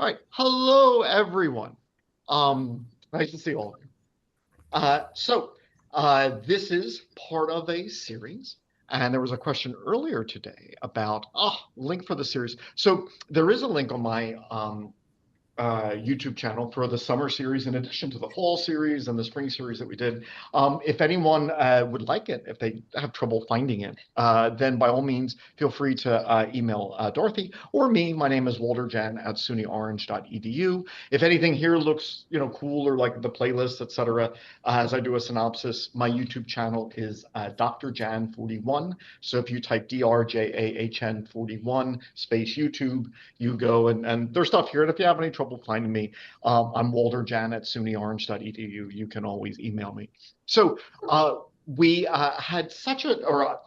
All right. Hello, everyone. Nice to see all of you. This is part of a series, and there was a question earlier today about link for the series. So there is a link on my YouTube channel for the summer series, in addition to the fall series and the spring series that we did. If anyone would like it, if they have trouble finding it, then by all means, feel free to email Dorothy or me. My name is Walter Jan at sunyorange.edu. If anything here looks, cool, or like the playlist, etc., as I do a synopsis, my YouTube channel is Dr. Jan 41. So if you type DRJAHN 41 space YouTube, you go and there's stuff here. And if you have any trouble finding me, I'm Walter Jan at sunyorange.edu. You can always email me. So we had such a, or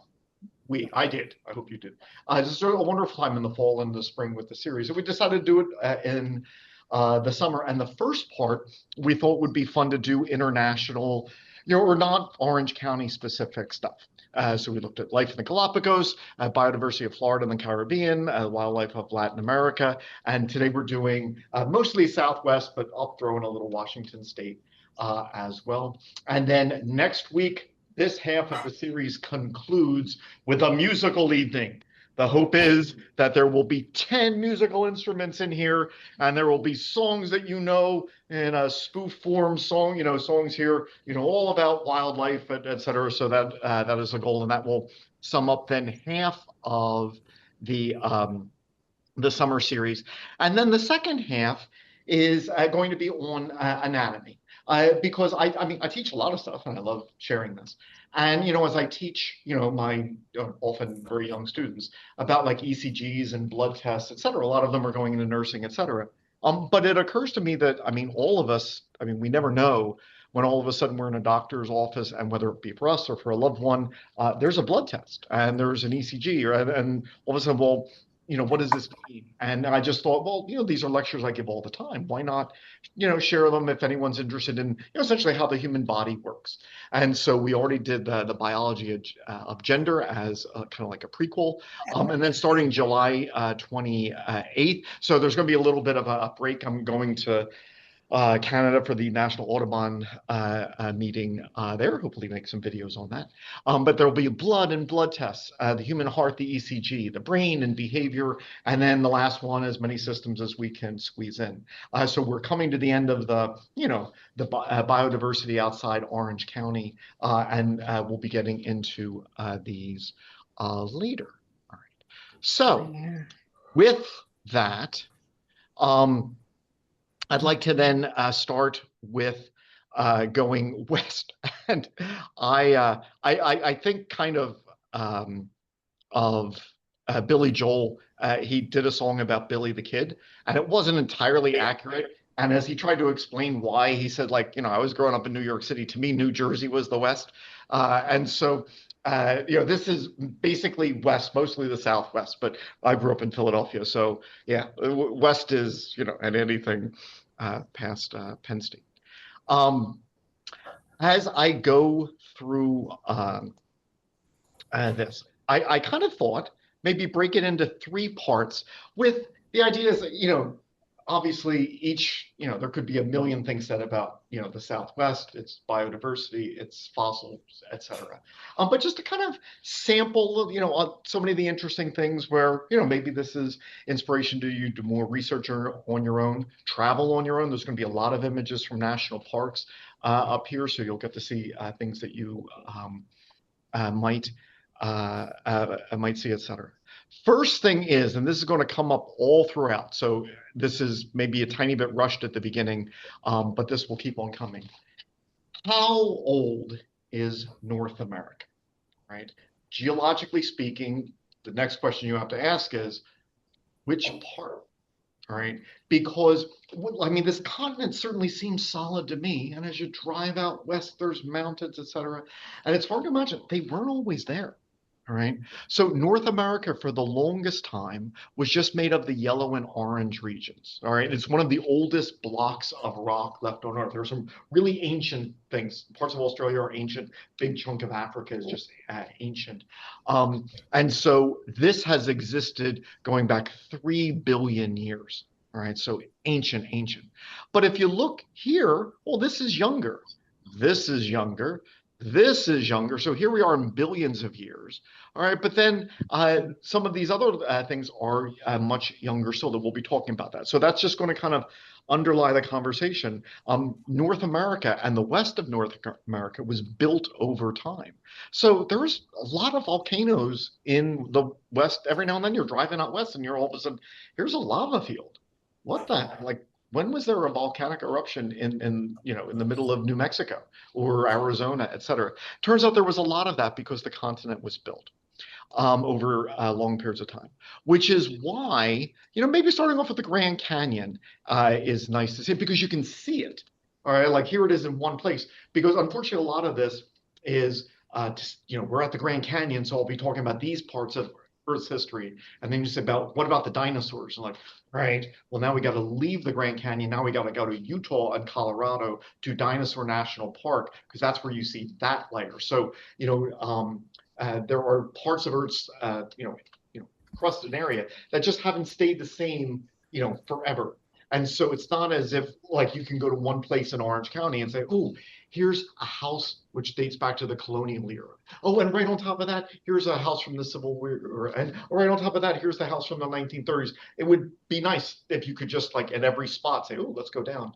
I did. I hope you did. Just a wonderful time in the fall and the spring with the series. So we decided to do it in the summer. And the first part we thought would be fun to do international, or not Orange County specific stuff. So we looked at life in the Galapagos, biodiversity of Florida and the Caribbean, wildlife of Latin America. And today we're doing mostly Southwest, but I'll throw in a little Washington State as well. And then next week, this half of the series concludes with a musical evening. The hope is that there will be 10 musical instruments in here, and there will be songs that you know in a spoof form song, songs here, all about wildlife, et cetera. So that is a goal, and that will sum up then half of the summer series. And then the second half is going to be on anatomy. Because I mean, I teach a lot of stuff and I love sharing this. And, as I teach, my often very young students about like ECGs and blood tests, et cetera, a lot of them are going into nursing, et cetera. But it occurs to me that, I mean, all of us, I mean, we never know when all of a sudden we're in a doctor's office, and whether it be for us or for a loved one, there's a blood test and there's an ECG, and all of a sudden, well, what does this mean? And I just thought, well, these are lectures I give all the time. Why not, share them if anyone's interested in, essentially how the human body works. And so we already did the biology of gender as kind of like a prequel. And then starting July 28th. So there's going to be a little bit of a break. I'm going to Canada for the National Audubon meeting there. Hopefully make some videos on that. But there'll be blood and blood tests, the human heart, the ECG, the brain and behavior, and then the last one, as many systems as we can squeeze in. So we're coming to the end of the biodiversity outside Orange County, and we'll be getting into these later. All right. So with that, I'd like to then start with going west, and I think kind of Billy Joel. He did a song about Billy the Kid, and it wasn't entirely accurate. And as he tried to explain why, he said, like, I was growing up in New York City. To me, New Jersey was the West, and so. This is basically West, mostly the Southwest, but I grew up in Philadelphia. So yeah, West is, and anything past Penn State. As I go through this, I kind of thought maybe break it into three parts, with the idea is that, obviously each, there could be a million things said about, the Southwest, its biodiversity, its fossils, et cetera. But just to kind of sample, so many of the interesting things where, maybe this is inspiration to you do more research on your own, travel on your own. There's going to be a lot of images from national parks up here, so you'll get to see things that you might see, et cetera. First thing is, and this is going to come up all throughout, so this is maybe a tiny bit rushed at the beginning, but this will keep on coming. How old is North America, right? Geologically speaking, the next question you have to ask is, which part, all right? Because, I mean, this continent certainly seems solid to me, and as you drive out west, there's mountains, et cetera, and it's hard to imagine they weren't always there. All right. So North America for the longest time was just made of the yellow and orange regions. All right. It's one of the oldest blocks of rock left on Earth. There are some really ancient things. Parts of Australia are ancient. Big chunk of Africa is just ancient. And so this has existed going back 3 billion years. All right, so ancient, ancient. But if you look here, well, this is younger. This is younger. This is younger. So here we are in billions of years. All right, but then some of these other things are much younger still that we'll be talking about that. So that's just going to kind of underlie the conversation. North America and the west of North America was built over time. So there's a lot of volcanoes in the west. Every now and then you're driving out west and you're all of a sudden, here's a lava field. What the like? When was there a volcanic eruption in the middle of New Mexico or Arizona, et cetera? Turns out there was a lot of that because the continent was built over long periods of time, which is why maybe starting off with the Grand Canyon is nice to see because you can see it. All right, like here it is in one place. Because unfortunately, a lot of this is we're at the Grand Canyon, so I'll be talking about these parts of Earth's history, and then you say about what about the dinosaurs? And like, right, well now we got to leave the Grand Canyon. Now we got to go to Utah and Colorado to Dinosaur National Park because that's where you see that layer. So there are parts of Earth's crusted area that just haven't stayed the same forever. And so it's not as if like you can go to one place in Orange County and say, oh, here's a house which dates back to the colonial era. Oh, and right on top of that, here's a house from the Civil War. And right on top of that, here's the house from the 1930s. It would be nice if you could just like at every spot say, oh, let's go down.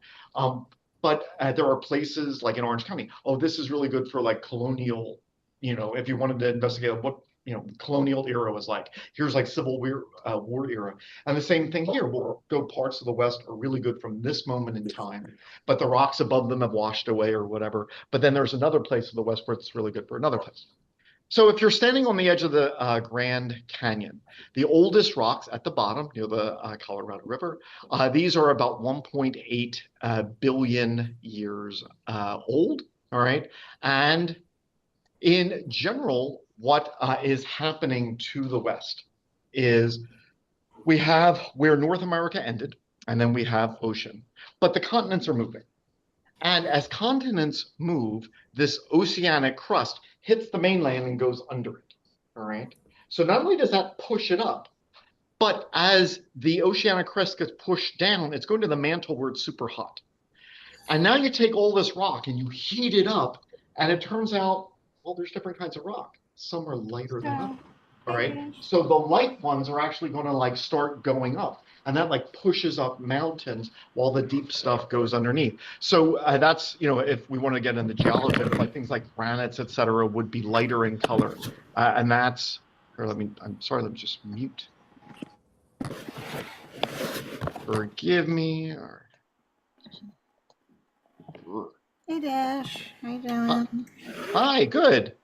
But there are places like in Orange County, oh, this is really good for like colonial, if you wanted to investigate what colonial era was like. Here's like Civil War era. And the same thing here. We'll go parts of the West are really good from this moment in time, but the rocks above them have washed away or whatever. But then there's another place of the West where it's really good for another place. So if you're standing on the edge of the Grand Canyon, the oldest rocks at the bottom near the Colorado River, these are about 1.8 billion years old. All right. And in general, what is happening to the West is we have where North America ended, and then we have ocean. But the continents are moving. And as continents move, this oceanic crust hits the mainland and goes under it. All right. So not only does that push it up, but as the oceanic crust gets pushed down, it's going to the mantle where it's super hot. And now you take all this rock and you heat it up, and it turns out, well, there's different kinds of rock. Some are lighter than others. All right. So the light ones are actually going to like start going up, and that like pushes up mountains while the deep stuff goes underneath. So that's if we want to get into geology, like things like granites, et cetera, would be lighter in color, and that's. Or I'm sorry. Let me just mute. Forgive me. Hey Dash, how you doing? Hi, good.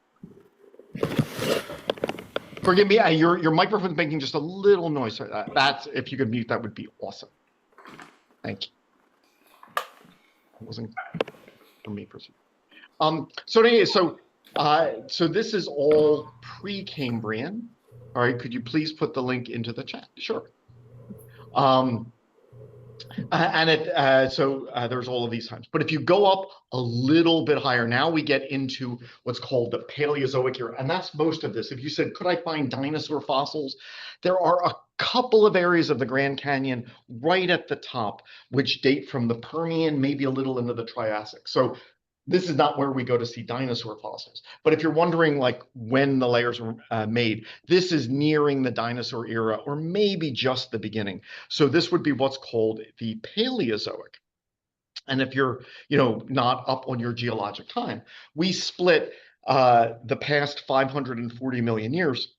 Forgive me, your microphone's making just a little noise. That's if you could mute, that would be awesome. Thank you. It wasn't for me, personally. So anyway, so this is all pre-Cambrian. All right, could you please put the link into the chat? Sure. There's all of these times. But if you go up a little bit higher, now we get into what's called the Paleozoic era. And that's most of this. If you said, could I find dinosaur fossils? There are a couple of areas of the Grand Canyon right at the top, which date from the Permian, maybe a little into the Triassic. So this is not where we go to see dinosaur fossils. But if you're wondering like when the layers were made, this is nearing the dinosaur era or maybe just the beginning. So this would be what's called the Paleozoic. And if you're not up on your geologic time, we split the past 540 million years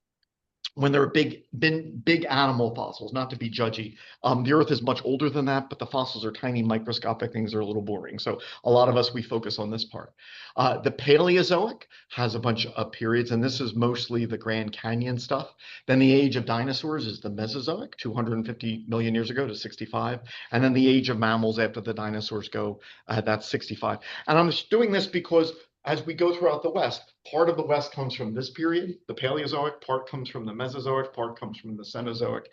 when there have been big animal fossils, not to be judgy. The Earth is much older than that, but the fossils are tiny, microscopic things are a little boring. So a lot of us, we focus on this part. The Paleozoic has a bunch of periods, and this is mostly the Grand Canyon stuff. Then the age of dinosaurs is the Mesozoic, 250 million years ago to 65. And then the age of mammals after the dinosaurs go, that's 65. And I'm just doing this because as we go throughout the West, part of the West comes from this period, the Paleozoic, part comes from the Mesozoic, part comes from the Cenozoic,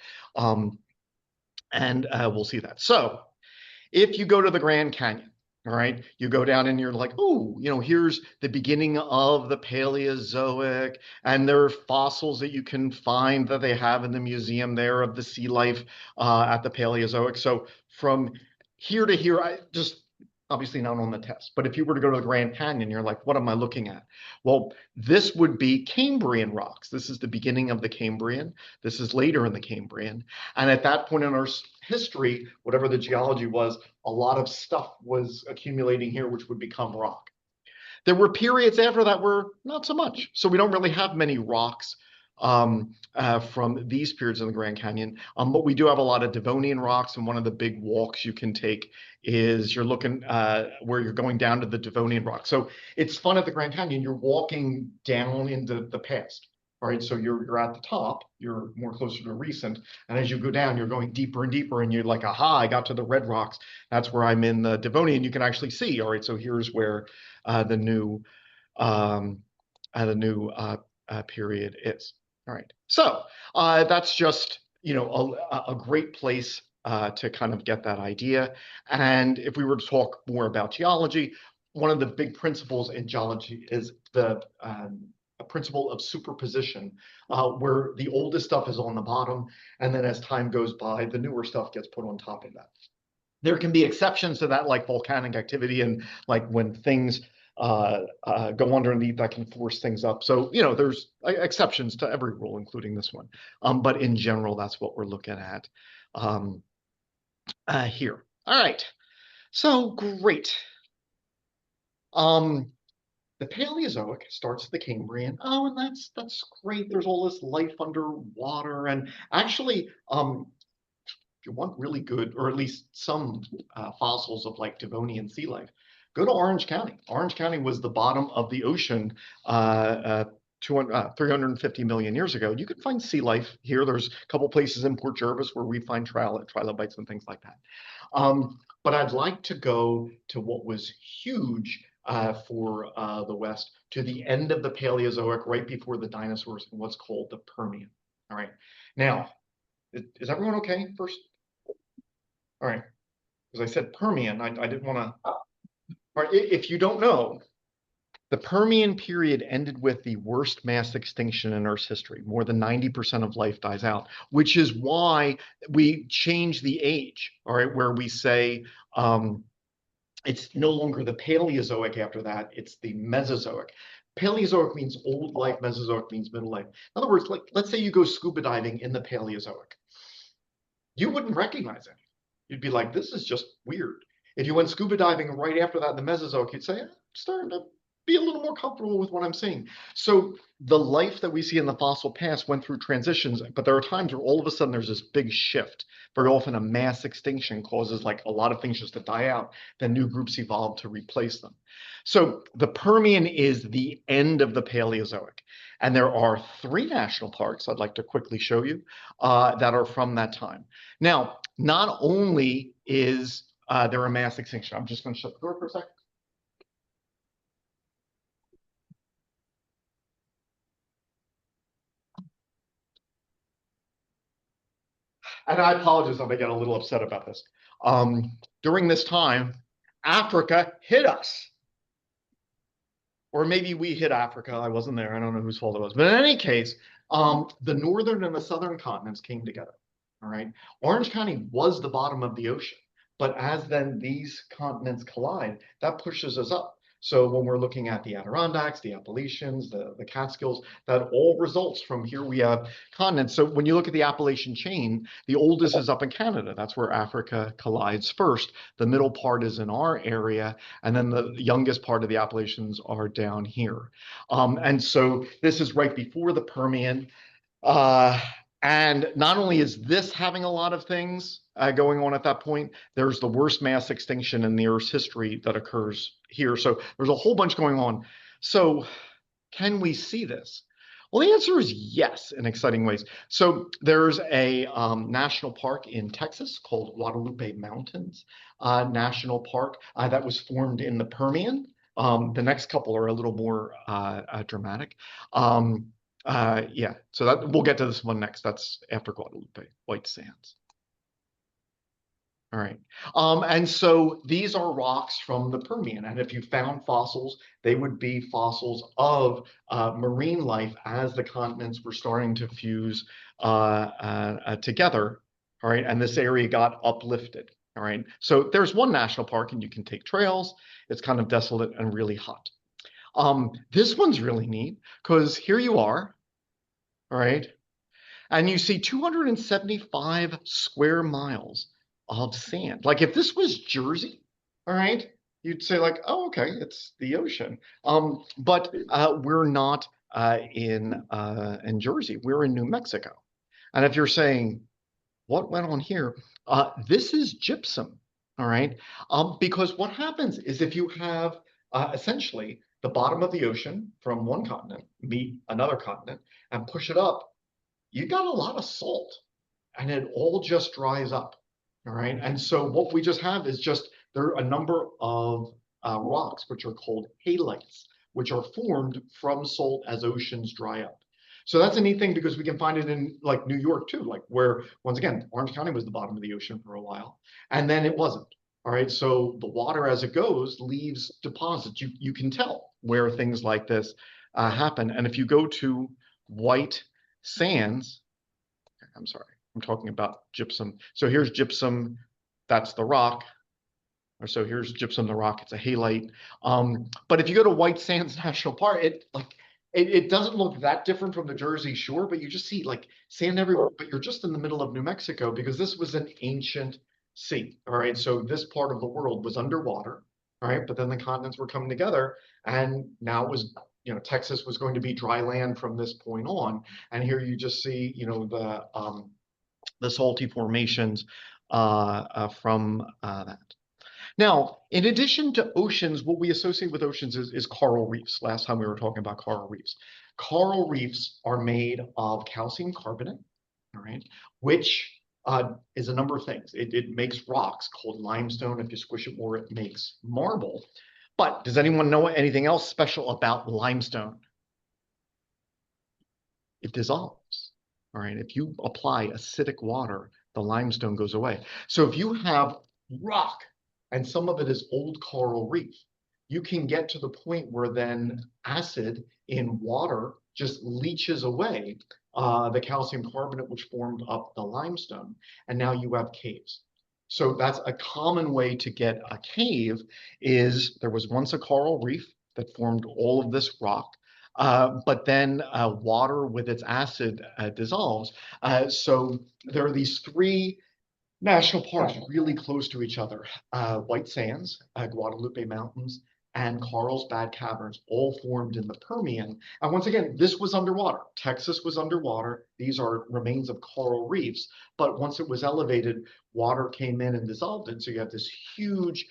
and we'll see that. So if you go to the Grand Canyon, All right, you go down and you're like, oh, here's the beginning of the Paleozoic, and there are fossils that you can find that they have in the museum there of the sea life at the Paleozoic. So from here to here, I just obviously not on the test, but if you were to go to the Grand Canyon, you're like, what am I looking at? Well, this would be Cambrian rocks. This is the beginning of the Cambrian. This is later in the Cambrian. And at that point in our history, whatever the geology was, a lot of stuff was accumulating here, which would become rock. There were periods after that were not so much. So we don't really have many rocks from these periods in the Grand Canyon. But we do have a lot of Devonian rocks, and one of the big walks you can take is you're looking where you're going down to the Devonian rock. So it's fun at the Grand Canyon. You're walking down into the past. All right, so you're at the top, you're more closer to recent, and as you go down, you're going deeper and deeper, and you're like, aha, I got to the red rocks. That's where I'm in the Devonian. You can actually see, all right, so here's where the new um, period is. All right, so that's just a great place to kind of get that idea. And if we were to talk more about geology, one of the big principles in geology is the a principle of superposition, where the oldest stuff is on the bottom, and then as time goes by, the newer stuff gets put on top of that. There can be exceptions to that, like volcanic activity and like when things go underneath that can force things up. So, there's exceptions to every rule, including this one. But in general, that's what we're looking at here. All right. So great. The Paleozoic starts at the Cambrian. Oh, and that's great. There's all this life underwater, and actually, if you want really good, or at least some fossils of like Devonian sea life, go to Orange County. Orange County was the bottom of the ocean 350 million years ago. You can find sea life here. There's a couple places in Port Jervis where we find trilobites and things like that. But I'd like to go to what was huge for the West, to the end of the Paleozoic, right before the dinosaurs, in what's called the Permian. All right. Now, is everyone okay first? All right. As I said, Permian, I didn't want to. All right, if you don't know, the Permian period ended with the worst mass extinction in Earth's history. More than 90% of life dies out, which is why we change the age, all right, where we say it's no longer the Paleozoic after that, it's the Mesozoic. Paleozoic means old life, Mesozoic means middle life. In other words, like let's say you go scuba diving in the Paleozoic. You wouldn't recognize it. You'd be like, this is just weird. If you went scuba diving right after that in the Mesozoic, you'd say, I'm starting to be a little more comfortable with what I'm seeing. So the life that we see in the fossil past went through transitions, but there are times where all of a sudden there's this big shift. Very often a mass extinction causes like a lot of things just to die out, then new groups evolve to replace them. So the Permian is the end of the Paleozoic. And there are 3 national parks I'd like to quickly show you that are from that time. Now, not only is there a mass extinction, I'm just going to shut the door for a second. And I apologize if I get a little upset about this. During this time, Africa hit us. Or maybe we hit Africa. I wasn't there. I don't know whose fault it was. But in any case, the northern and the southern continents came together. All right. Orange County was the bottom of the ocean. But as then these continents collide, that pushes us up. So when we're looking at the Adirondacks, the Appalachians, the Catskills, that all results from here we have continents. So when you look at the Appalachian chain, the oldest is up in Canada. That's where Africa collides first. The middle part is in our area, and then the youngest part of the Appalachians are down here. And so this is right before the Permian. And not only is this having a lot of things going on at that point, there's the worst mass extinction in the Earth's history that occurs here. So there's a whole bunch going on. So can we see this? Well, the answer is yes, in exciting ways. So there's a national park in Texas called Guadalupe Mountains National Park that was formed in the Permian. The next couple are a little more dramatic. Yeah, so that we'll get to this one next. That's after Guadalupe, White Sands. All right. And so these are rocks from the Permian. And if you found fossils, they would be fossils of marine life as the continents were starting to fuse together. All right. And this area got uplifted. All right. So there's one national park, and you can take trails. It's kind of desolate and really hot. This one's really neat because here you are. All right. And you see 275 square miles of sand. Like if this was Jersey, all right, you'd say like, oh, okay, it's the ocean. But we're not in Jersey. We're in New Mexico. And if you're saying, what went on here? This is gypsum, all right? Because what happens is if you have essentially the bottom of the ocean from one continent meet another continent and push it up, you got a lot of salt and it all just dries up. All right. And so what we just have is just there are a number of rocks, which are called halites, which are formed from salt as oceans dry up. So that's a neat thing because we can find it in like New York too, like where once again, Orange County was the bottom of the ocean for a while, and then it wasn't. All right. So the water as it goes leaves deposits. You can tell where things like this happen. And if you go to white sands, I'm sorry, I'm talking about gypsum. So here's gypsum, that's the rock. Or so here's gypsum, the rock, it's a halite. But if you go to White Sands National Park, it doesn't look that different from the Jersey Shore, but you just see like sand everywhere, but you're just in the middle of New Mexico because this was an ancient sea. All right. So this part of the world was underwater. All right. But then the continents were coming together, and now it was, Texas was going to be dry land from this point on. And here you just see, the salty formations from that. Now, in addition to oceans, what we associate with oceans is coral reefs. Last time we were talking about coral reefs. Coral reefs are made of calcium carbonate, all right, which is a number of things. It makes rocks called limestone. If you squish it more, it makes marble. But does anyone know anything else special about limestone? It dissolves. All right. If you apply acidic water, the limestone goes away. So if you have rock and some of it is old coral reef, you can get to the point where then acid in water just leaches away the calcium carbonate, which formed up the limestone. And now you have caves. So that's a common way to get a cave is there was once a coral reef that formed all of this rock. But then water with its acid dissolves. So there are these three national parks really close to each other. White Sands, Guadalupe Mountains, and Carlsbad Caverns, all formed in the Permian. And once again, this was underwater. Texas was underwater. These are remains of coral reefs. But once it was elevated, water came in and dissolved it. So you have this huge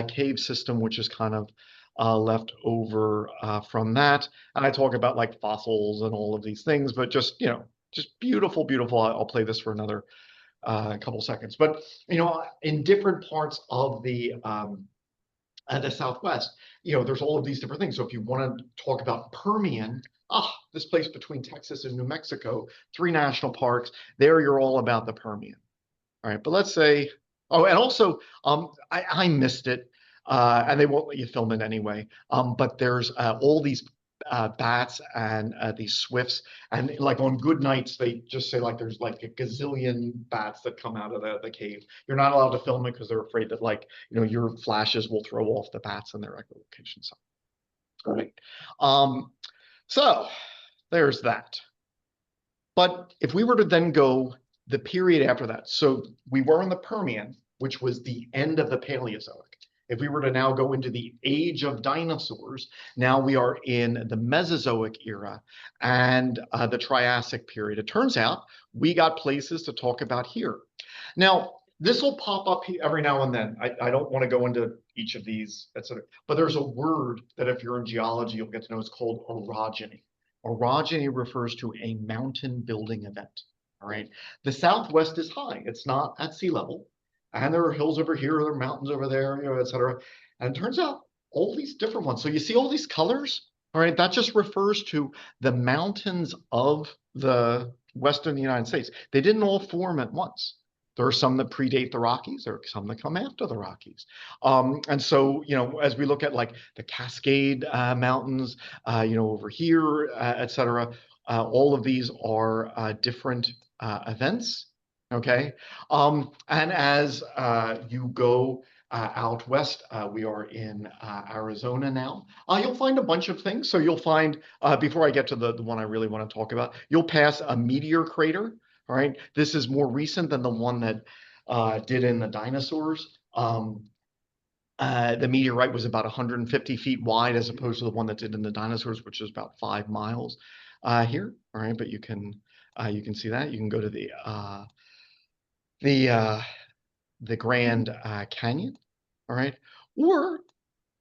cave system, which is kind of left over from that. And I talk about like fossils and all of these things, but just, just beautiful, beautiful. I'll play this for another couple seconds. But, in different parts of the Southwest, there's all of these different things. So if you want to talk about Permian, this place between Texas and New Mexico, three national parks, there you're all about the Permian. All right, but let's say, oh, and also, I missed it, and they won't let you film it anyway. But there's all these bats and these swifts, and like on good nights, they just say like there's like a gazillion bats that come out of the cave. You're not allowed to film it because they're afraid that your flashes will throw off the bats and their echolocation. So, all right. So there's that. But if we were to then go the period after that, so we were in the Permian, which was the end of the Paleozoic. If we were to now go into the age of dinosaurs, now we are in the Mesozoic era and the Triassic period. It turns out we got places to talk about here. Now, this will pop up every now and then. I don't want to go into each of these, etc. But there's a word that if you're in geology, you'll get to know. It's called orogeny. Orogeny refers to a mountain building event. All right. The Southwest is high. It's not at sea level. And there are hills over here, there are mountains over there, et cetera. And it turns out all these different ones. So you see all these colors, all right, that just refers to the mountains of the Western United States. They didn't all form at once. There are some that predate the Rockies. There are some that come after the Rockies. And so, as we look at like the Cascade Mountains, over here, et cetera, all of these are different events. Okay. And as you go out west, we are in Arizona now. You'll find a bunch of things. So you'll find, before I get to the one I really want to talk about, you'll pass a meteor crater. All right. This is more recent than the one that did in the dinosaurs. The meteorite was about 150 feet wide as opposed to the one that did in the dinosaurs, which is about 5 miles here. All right. But you can see that. You can go to the Grand Canyon. All right. Or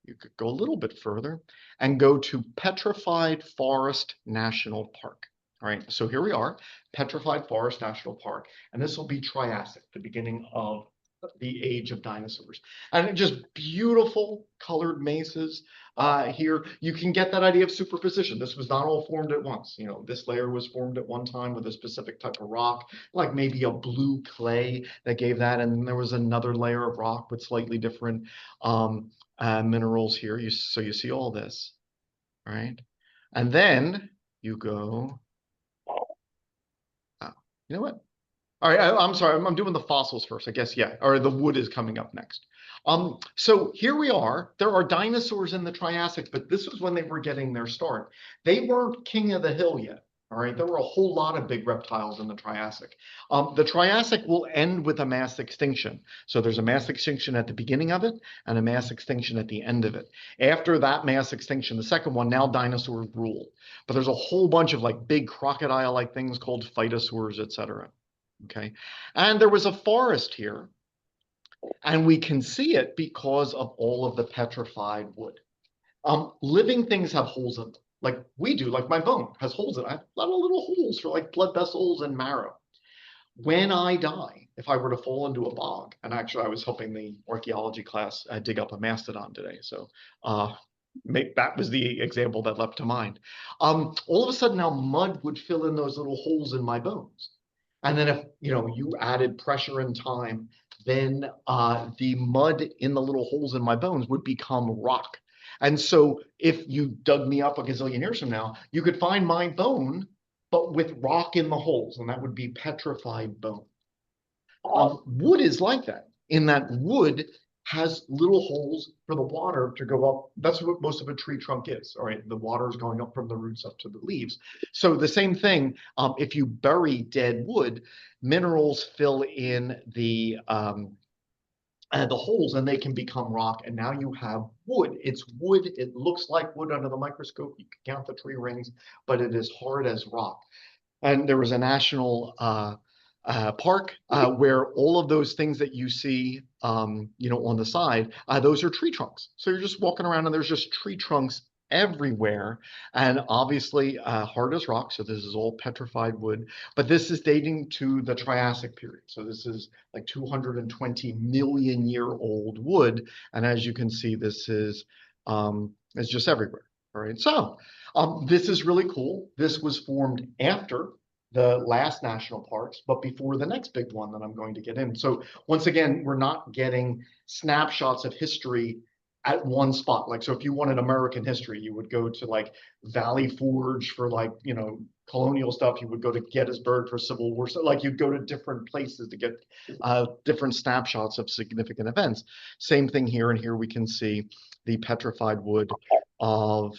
you could go a little bit further and go to Petrified Forest National Park. All right, so here we are, Petrified Forest National Park, and this will be Triassic, the beginning of the age of dinosaurs. And just beautiful colored mesas here. You can get that idea of superposition. This was not all formed at once. This layer was formed at one time with a specific type of rock, like maybe a blue clay that gave that, and there was another layer of rock with slightly different minerals here. So you see all this, right? And then you go, you know what? All right, I'm sorry, I'm doing the fossils first, I guess, yeah, or the wood is coming up next. So here we are. There are dinosaurs in the Triassic, but this was when they were getting their start. They weren't king of the hill yet. All right, there were a whole lot of big reptiles in the Triassic. The Triassic will end with a mass extinction. So there's a mass extinction at the beginning of it and a mass extinction at the end of it. After that mass extinction, the second one, now dinosaurs rule. But there's a whole bunch of like big crocodile-like things called phytosaurs, et cetera. Okay, and there was a forest here, and we can see it because of all of the petrified wood. Living things have holes in them, like we do, like my bone has holes in it. I have a lot of little holes for like blood vessels and marrow. When I die, if I were to fall into a bog, and actually I was helping the archaeology class dig up a mastodon today, so that was the example that leapt to mind. All of a sudden now mud would fill in those little holes in my bones. And then if you added pressure and time, then the mud in the little holes in my bones would become rock. And so if you dug me up a gazillion years from now, you could find my bone, but with rock in the holes, and that would be petrified bone. Wood is like that, in that wood has little holes for the water to go up. That's what most of a tree trunk is. All right, the water is going up from the roots up to the leaves. So the same thing, if you bury dead wood, minerals fill in the holes and they can become rock. And now you have wood. It's wood. It looks like wood under the microscope. You can count the tree rings, but it is hard as rock. And there was a national park where all of those things that you see, on the side, those are tree trunks. So you're just walking around and there's just tree trunks everywhere, and obviously hard as rock. So this is all petrified wood, but this is dating to the Triassic period. So this is like 220 million year old wood, and as you can see, this is it's just everywhere. All right, so this is really cool. This was formed after the last national parks, but before the next big one that I'm going to get in. So once again, we're not getting snapshots of history at one spot. Like, so if you wanted American history, you would go to like Valley Forge for like, colonial stuff. You would go to Gettysburg for Civil War. So like you'd go to different places to get different snapshots of significant events. Same thing here. And here we can see the petrified wood of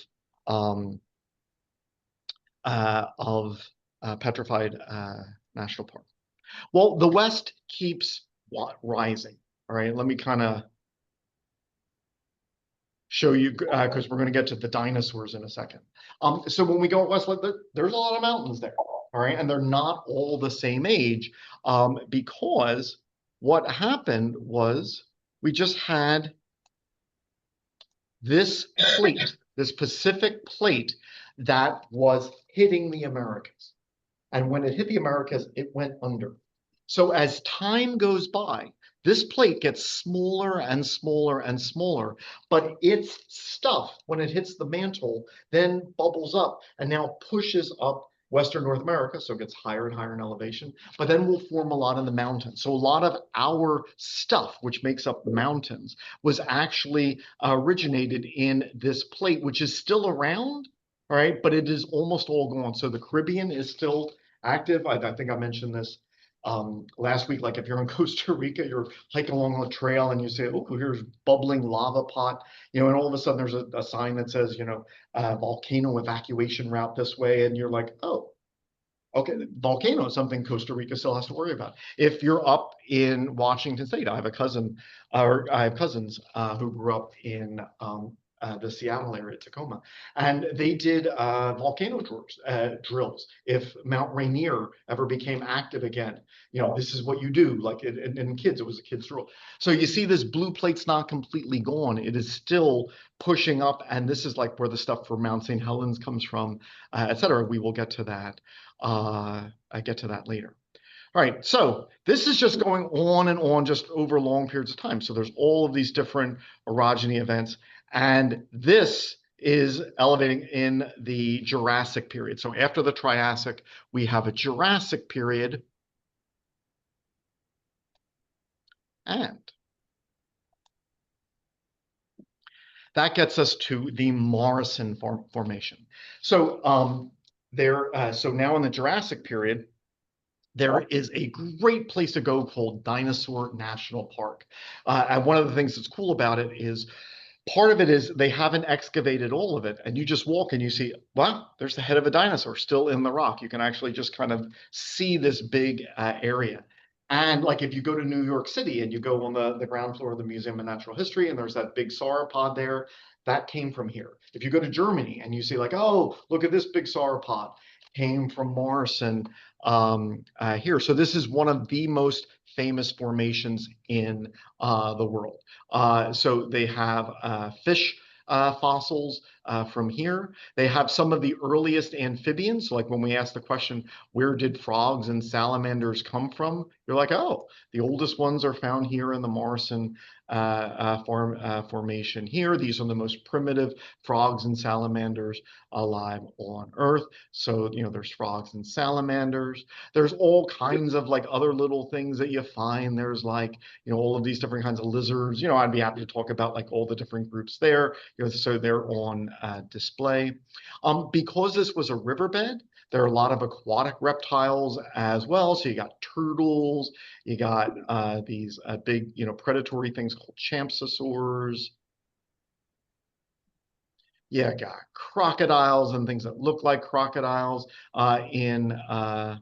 Petrified National Park. Well, the West keeps rising. All right, let me kind of show you, because we're going to get to the dinosaurs in a second. So when we go west, there's a lot of mountains there. All right, and they're not all the same age, because what happened was we just had this plate, this Pacific plate that was hitting the Americas. And when it hit the Americas, it went under. So as time goes by, this plate gets smaller and smaller and smaller, but its stuff, when it hits the mantle, then bubbles up and now pushes up Western North America, so it gets higher and higher in elevation, but then we'll form a lot in the mountains. So a lot of our stuff, which makes up the mountains, was actually originated in this plate, which is still around, all right, but it is almost all gone. So the Caribbean is still active. I think I mentioned this last week. Like if you're in Costa Rica, you're hiking along a trail and you say, oh, here's bubbling lava pot, and all of a sudden there's a sign that says, volcano evacuation route this way. And you're like, oh, okay, volcano is something Costa Rica still has to worry about. If you're up in Washington State, I have cousins who grew up in the Seattle area, Tacoma, and they did volcano drills. If Mount Rainier ever became active again, this is what you do. Like in kids, it was a kids drill. So you see, this blue plate's not completely gone; it is still pushing up, and this is like where the stuff for Mount St. Helens comes from, et cetera. We will get to that. I get to that later. All right, so this is just going on and on just over long periods of time. So there's all of these different orogeny events, and this is elevating in the Jurassic period. So after the Triassic, we have a Jurassic period, and that gets us to the Morrison Formation. So so now in the Jurassic period, there is a great place to go called Dinosaur National Park. And one of the things that's cool about it is part of it is they haven't excavated all of it. And you just walk and you see, wow, there's the head of a dinosaur still in the rock. You can actually just kind of see this big area. And like if you go to New York City and you go on the ground floor of the Museum of Natural History and there's that big sauropod there, that came from here. If you go to Germany and you see like, oh, look at this big sauropod, came from Morrison here. So this is one of the most famous formations in the world. So they have fish fossils from here. They have some of the earliest amphibians. Like when we ask the question, where did frogs and salamanders come from? You're like, oh, the oldest ones are found here in the Morrison formation here. These are the most primitive frogs and salamanders alive on Earth. So, there's frogs and salamanders. There's all kinds of like other little things that you find. There's like, all of these different kinds of lizards. I'd be happy to talk about like all the different groups there. So they're on display. Because this was a riverbed, there are a lot of aquatic reptiles as well. So you got turtles, you got these big, predatory things called champsosaurs. Yeah, got crocodiles and things that look like crocodiles in the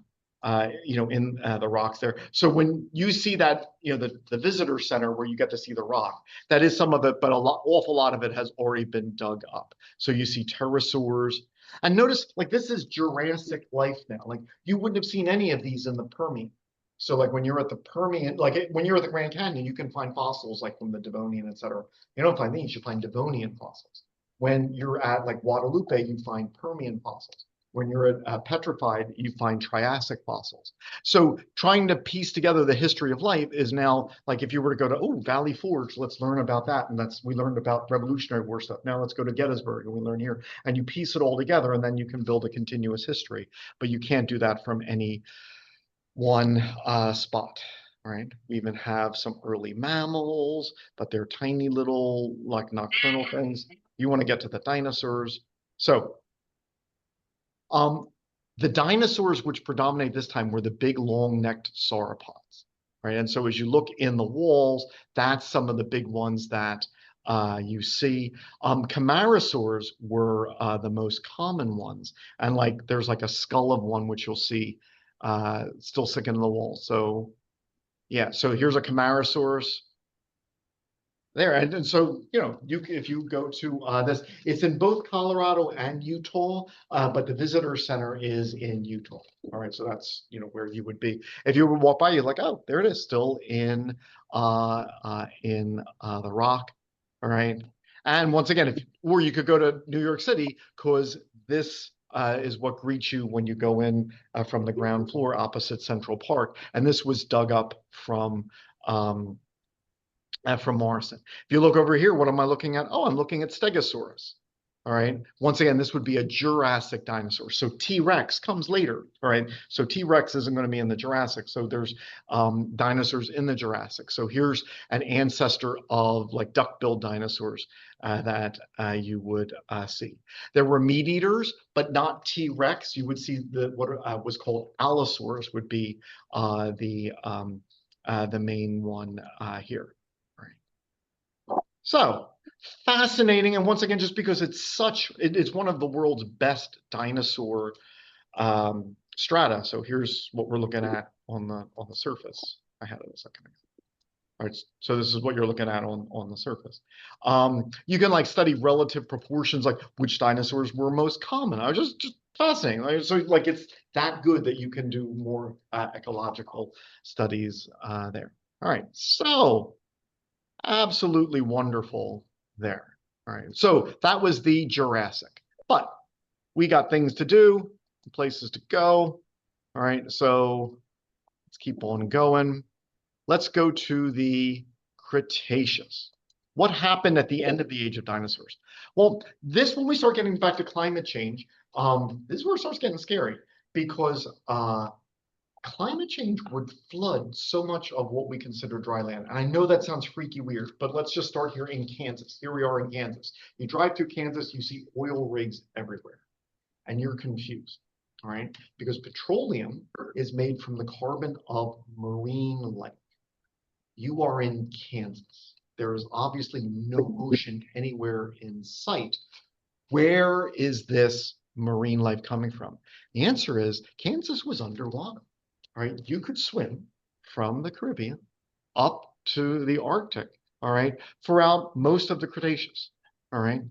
rocks there. So when you see that, the visitor center where you get to see the rock, that is some of it, but awful lot of it has already been dug up. So you see pterosaurs. And notice, like, this is Jurassic life now. Like, you wouldn't have seen any of these in the Permian. So like when you're at the Permian, like when you're at the Grand Canyon, you can find fossils like from the Devonian, et cetera. You don't find these, you find Devonian fossils. When you're at like Guadalupe, you find Permian fossils. When you're at Petrified, you find Triassic fossils. So trying to piece together the history of life is now like if you were to go to Valley Forge, let's learn about that, and we learned about Revolutionary War stuff. Now let's go to Gettysburg and we learn here, and you piece it all together, and then you can build a continuous history. But you can't do that from any one spot. Right. We even have some early mammals, but they're tiny little like nocturnal things. You want to get to the dinosaurs. So the dinosaurs which predominate this time were the big long-necked sauropods. Right. And so as you look in the walls, that's some of the big ones that you see. Camarasaurs were the most common ones. And like there's like a skull of one which you'll see still sticking in the wall. So yeah, so here's a Camarasaurus there. And so, if you go to this, it's in both Colorado and Utah, but the visitor center is in Utah. All right, so that's, where you would be. If you would walk by, you're like, oh, there it is, still in the rock. All right. And once again, or you could go to New York City, because this is what greets you when you go in from the ground floor opposite Central Park. And this was dug up from Morrison. If you look over here, what am I looking at? Oh, I'm looking at Stegosaurus. All right. Once again, this would be a Jurassic dinosaur. So T-Rex comes later. All right. So T-Rex isn't going to be in the Jurassic. So there's dinosaurs in the Jurassic. So here's an ancestor of like duck-billed dinosaurs that you would see. There were meat eaters, but not T-Rex. You would see what was called Allosaurus would be the main one here. All right. So fascinating, and once again, just because it's one of the world's best dinosaur strata. So here's what we're looking at on the surface. I had it a second ago. All right, so this is what you're looking at on the surface. You can like study relative proportions, like which dinosaurs were most common. I was just fascinating. So like it's that good that you can do more ecological studies there. All right, so absolutely wonderful there. All right, so that was the Jurassic, but we got things to do, places to go. All right, so let's keep on going. Let's go to the Cretaceous. What happened at the end of the age of dinosaurs? Well, when we start getting back to climate change, this is where it starts getting scary because climate change would flood so much of what we consider dry land. And I know that sounds freaky weird, but let's just start here in Kansas. Here we are in Kansas. You drive through Kansas, you see oil rigs everywhere, and you're confused, all right? Because petroleum is made from the carbon of marine life. You are in Kansas. There is obviously no ocean anywhere in sight. Where is this marine life coming from? The answer is Kansas was underwater. All right, you could swim from the Caribbean up to the Arctic, all right, throughout most of the Cretaceous, all right?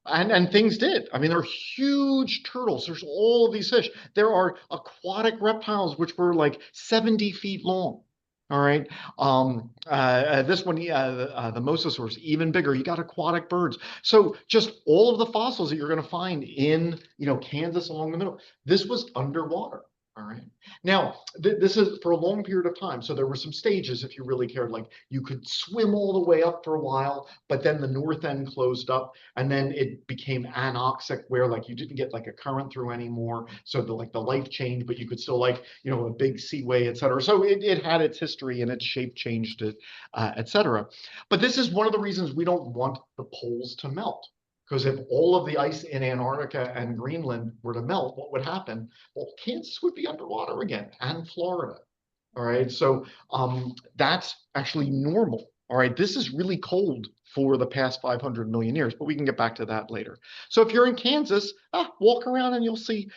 And things did. I mean, there are huge turtles. There's all of these fish. There are aquatic reptiles, which were like 70 feet long. All right. This one, the mosasaurs, even bigger. You got aquatic birds. So just all of the fossils that you're going to find in, Kansas along the middle, this was underwater. All right. Now, this is for a long period of time. So there were some stages if you really cared. Like you could swim all the way up for a while, but then the north end closed up and then it became anoxic where like you didn't get like a current through anymore. So the life changed, but you could still like, a big seaway, et cetera. So it had its history and its shape changed it, et cetera. But this is one of the reasons we don't want the poles to melt. Because if all of the ice in Antarctica and Greenland were to melt, what would happen? Well, Kansas would be underwater again, and Florida. All right, so that's actually normal. All right, this is really cold for the past 500 million years, but we can get back to that later. So if you're in Kansas, walk around and you'll see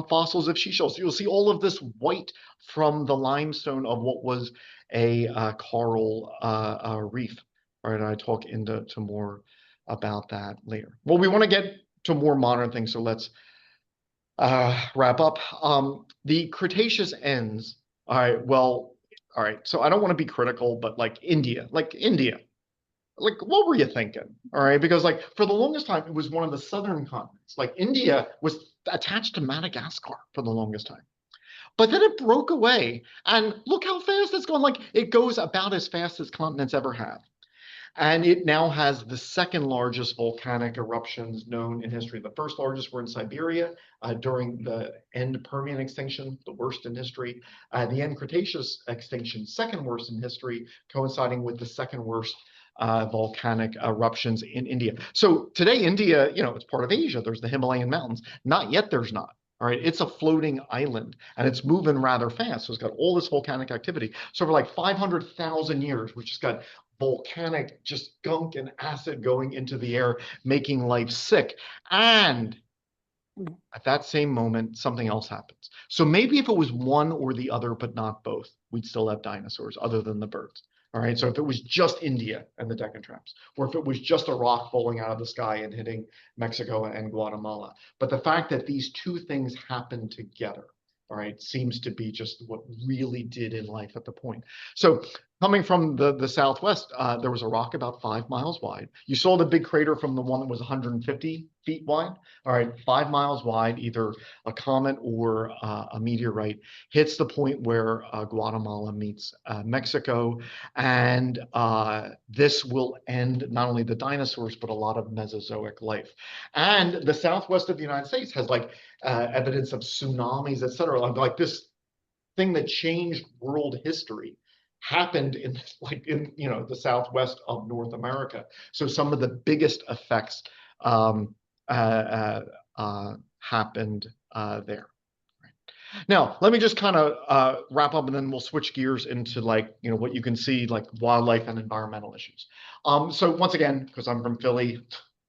fossils of sea shells. You'll see all of this white from the limestone of what was a coral reef. All right, I talk into more about that later. Well, we want to get to more modern things, so let's wrap up. The Cretaceous ends. All right, well, all right. So I don't want to be critical, but like India, like what were you thinking? All right, because like for the longest time, it was one of the southern continents. Like India was attached to Madagascar for the longest time. But then it broke away, and look how fast it's going. Like it goes about as fast as continents ever have. And it now has the second largest volcanic eruptions known in history. The first largest were in Siberia during the end Permian extinction, the worst in history. The end Cretaceous extinction, second worst in history, coinciding with the second worst volcanic eruptions in India. So today, India, it's part of Asia. There's the Himalayan mountains. Not yet, there's not. All right, it's a floating island and it's moving rather fast. So it's got all this volcanic activity. So for like 500,000 years, we've just got volcanic just gunk and acid going into the air, making life sick. And at that same moment, something else happens. So maybe if it was one or the other, but not both, we'd still have dinosaurs other than the birds. All right. So if it was just India and the Deccan Traps, or if it was just a rock falling out of the sky and hitting Mexico and Guatemala. But the fact that these two things happen together, all right, seems to be just what really did in life at the point. So coming from the southwest, there was a rock about 5 miles wide. You saw the big crater from the one that was 150 feet wide. All right, 5 miles wide, either a comet or a meteorite hits the point where Guatemala meets Mexico. And this will end not only the dinosaurs, but a lot of Mesozoic life. And the southwest of the United States has like evidence of tsunamis, et cetera. Like this thing that changed world history happened in the southwest of North America. So some of the biggest effects um, happened there. Now, let me just kind of wrap up, and then we'll switch gears into what you can see, like wildlife and environmental issues. So once again, because I'm from Philly,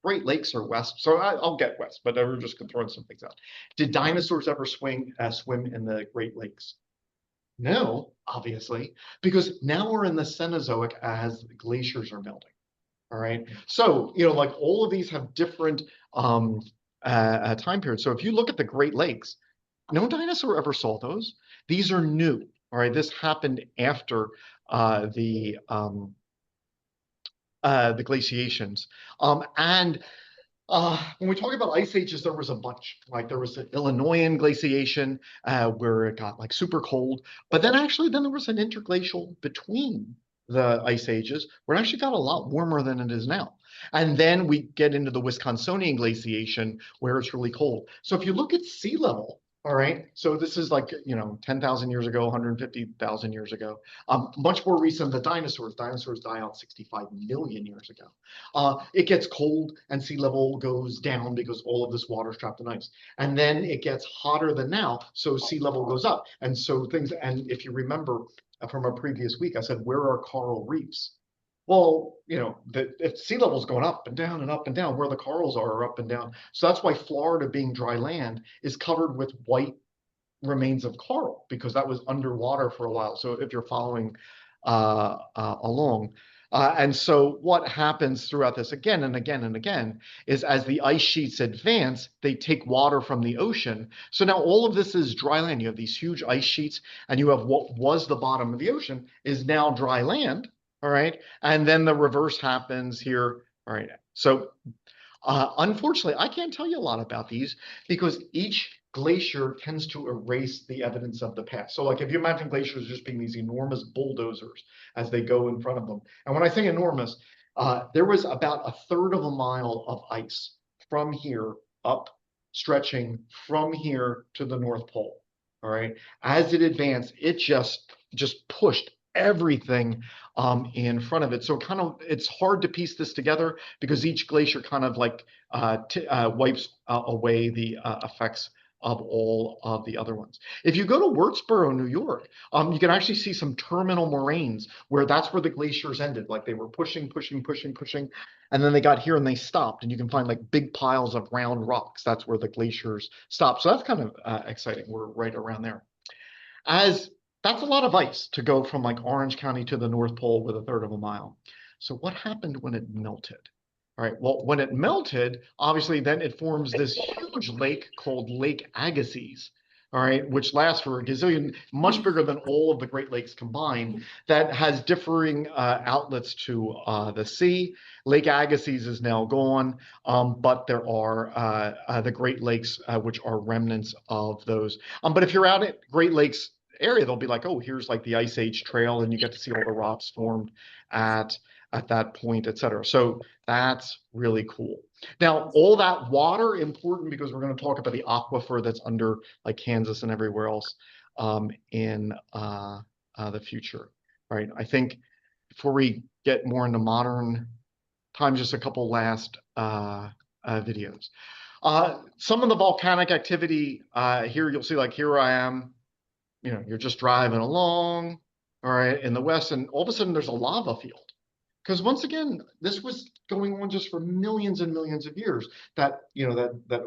Great Lakes are west, so I'll get west, but we're just going to throw some things out. Did dinosaurs ever swim in the Great Lakes? No, obviously, because now we're in the Cenozoic as glaciers are melting. All right. So, like all of these have different time periods. So if you look at the Great Lakes, no dinosaur ever saw those. These are new. All right. This happened after uh, the um, the glaciations. And when we talk about ice ages, there was a bunch. Like there was the Illinoisan glaciation where it got like super cold, but then there was an interglacial between the ice ages where it actually got a lot warmer than it is now. And then we get into the Wisconsinian glaciation where it's really cold. So if you look at sea level, all right, so this is like 10,000 years ago, 150,000 years ago, much more recent than dinosaurs. Dinosaurs die out 65 million years ago. It gets cold and sea level goes down because all of this water is trapped in ice. And then it gets hotter than now, so sea level goes up. And so and if you remember from our previous week, I said, where are coral reefs? Well, if sea level's going up and down and up and down, where the corals are up and down. So that's why Florida, being dry land, is covered with white remains of coral because that was underwater for a while. So if you're following along. And so what happens throughout this again and again and again is as the ice sheets advance, they take water from the ocean. So now all of this is dry land. You have these huge ice sheets and you have what was the bottom of the ocean is now dry land. All right. And then the reverse happens here. All right. So unfortunately, I can't tell you a lot about these because each glacier tends to erase the evidence of the past. So like if you imagine glaciers just being these enormous bulldozers as they go in front of them. And when I say enormous, there was about a third of a mile of ice from here up, stretching from here to the North Pole. All right. As it advanced, it just pushed everything in front of it. So it's hard to piece this together because each glacier kind of like wipes away the effects of all of the other ones. If you go to Wurtsboro, New York, you can actually see some terminal moraines where that's where the glaciers ended. Like they were pushing, pushing, pushing, pushing, and then they got here and they stopped. And you can find like big piles of round rocks. That's where the glaciers stopped. So that's kind of exciting. We're right around there. As That's a lot of ice to go from like Orange County to the North Pole with a third of a mile. So what happened when it melted? All right, well, when it melted, obviously then it forms this huge lake called Lake Agassiz, all right, which lasts for a gazillion, much bigger than all of the Great Lakes combined, that has differing outlets to the sea. Lake Agassiz is now gone, but there are the Great Lakes, which are remnants of those. But if you're out at Great Lakes area, they'll be like, oh, here's like the Ice Age trail, and you get to see all the rocks formed at that point, et cetera. So that's really cool. Now, all that water important because we're going to talk about the aquifer that's under like Kansas and everywhere else in the future. All right. I think before we get more into modern times, just a couple last videos. Some of the volcanic activity here, you'll see like here I am, you're just driving along, all right, in the west, and all of a sudden there's a lava field. Because once again, this was going on just for millions and millions of years. That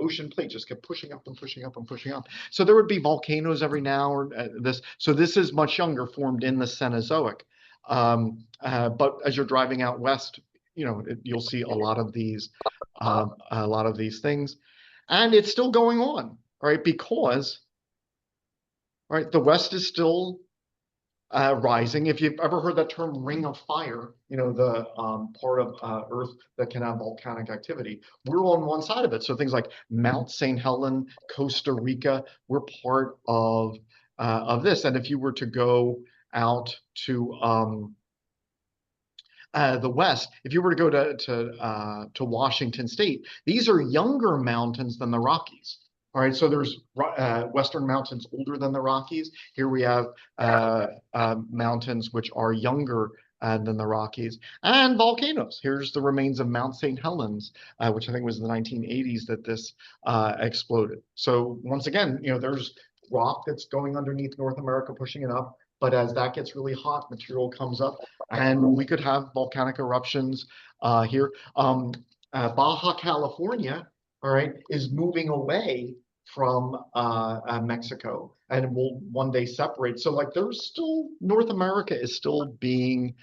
ocean plate just kept pushing up and pushing up and pushing up. So there would be volcanoes every now or this. So this is much younger, formed in the Cenozoic. But as you're driving out west, you'll see a lot of these things, and it's still going on, right? Because right, the West is still rising. If you've ever heard that term ring of fire, the part of Earth that can have volcanic activity, we're on one side of it. So things like Mount St. Helen, Costa Rica, we're part of this. And if you were to go out to the West, if you were to go to Washington State, these are younger mountains than the Rockies. All right, so there's Western mountains older than the Rockies. Here we have mountains which are younger than the Rockies, and volcanoes. Here's the remains of Mount St. Helens, which I think was in the 1980s that this exploded. So once again, there's rock that's going underneath North America, pushing it up. But as that gets really hot, material comes up, and we could have volcanic eruptions here. Baja California, all right, is moving away from Mexico and will one day separate. So like there's still North America is still being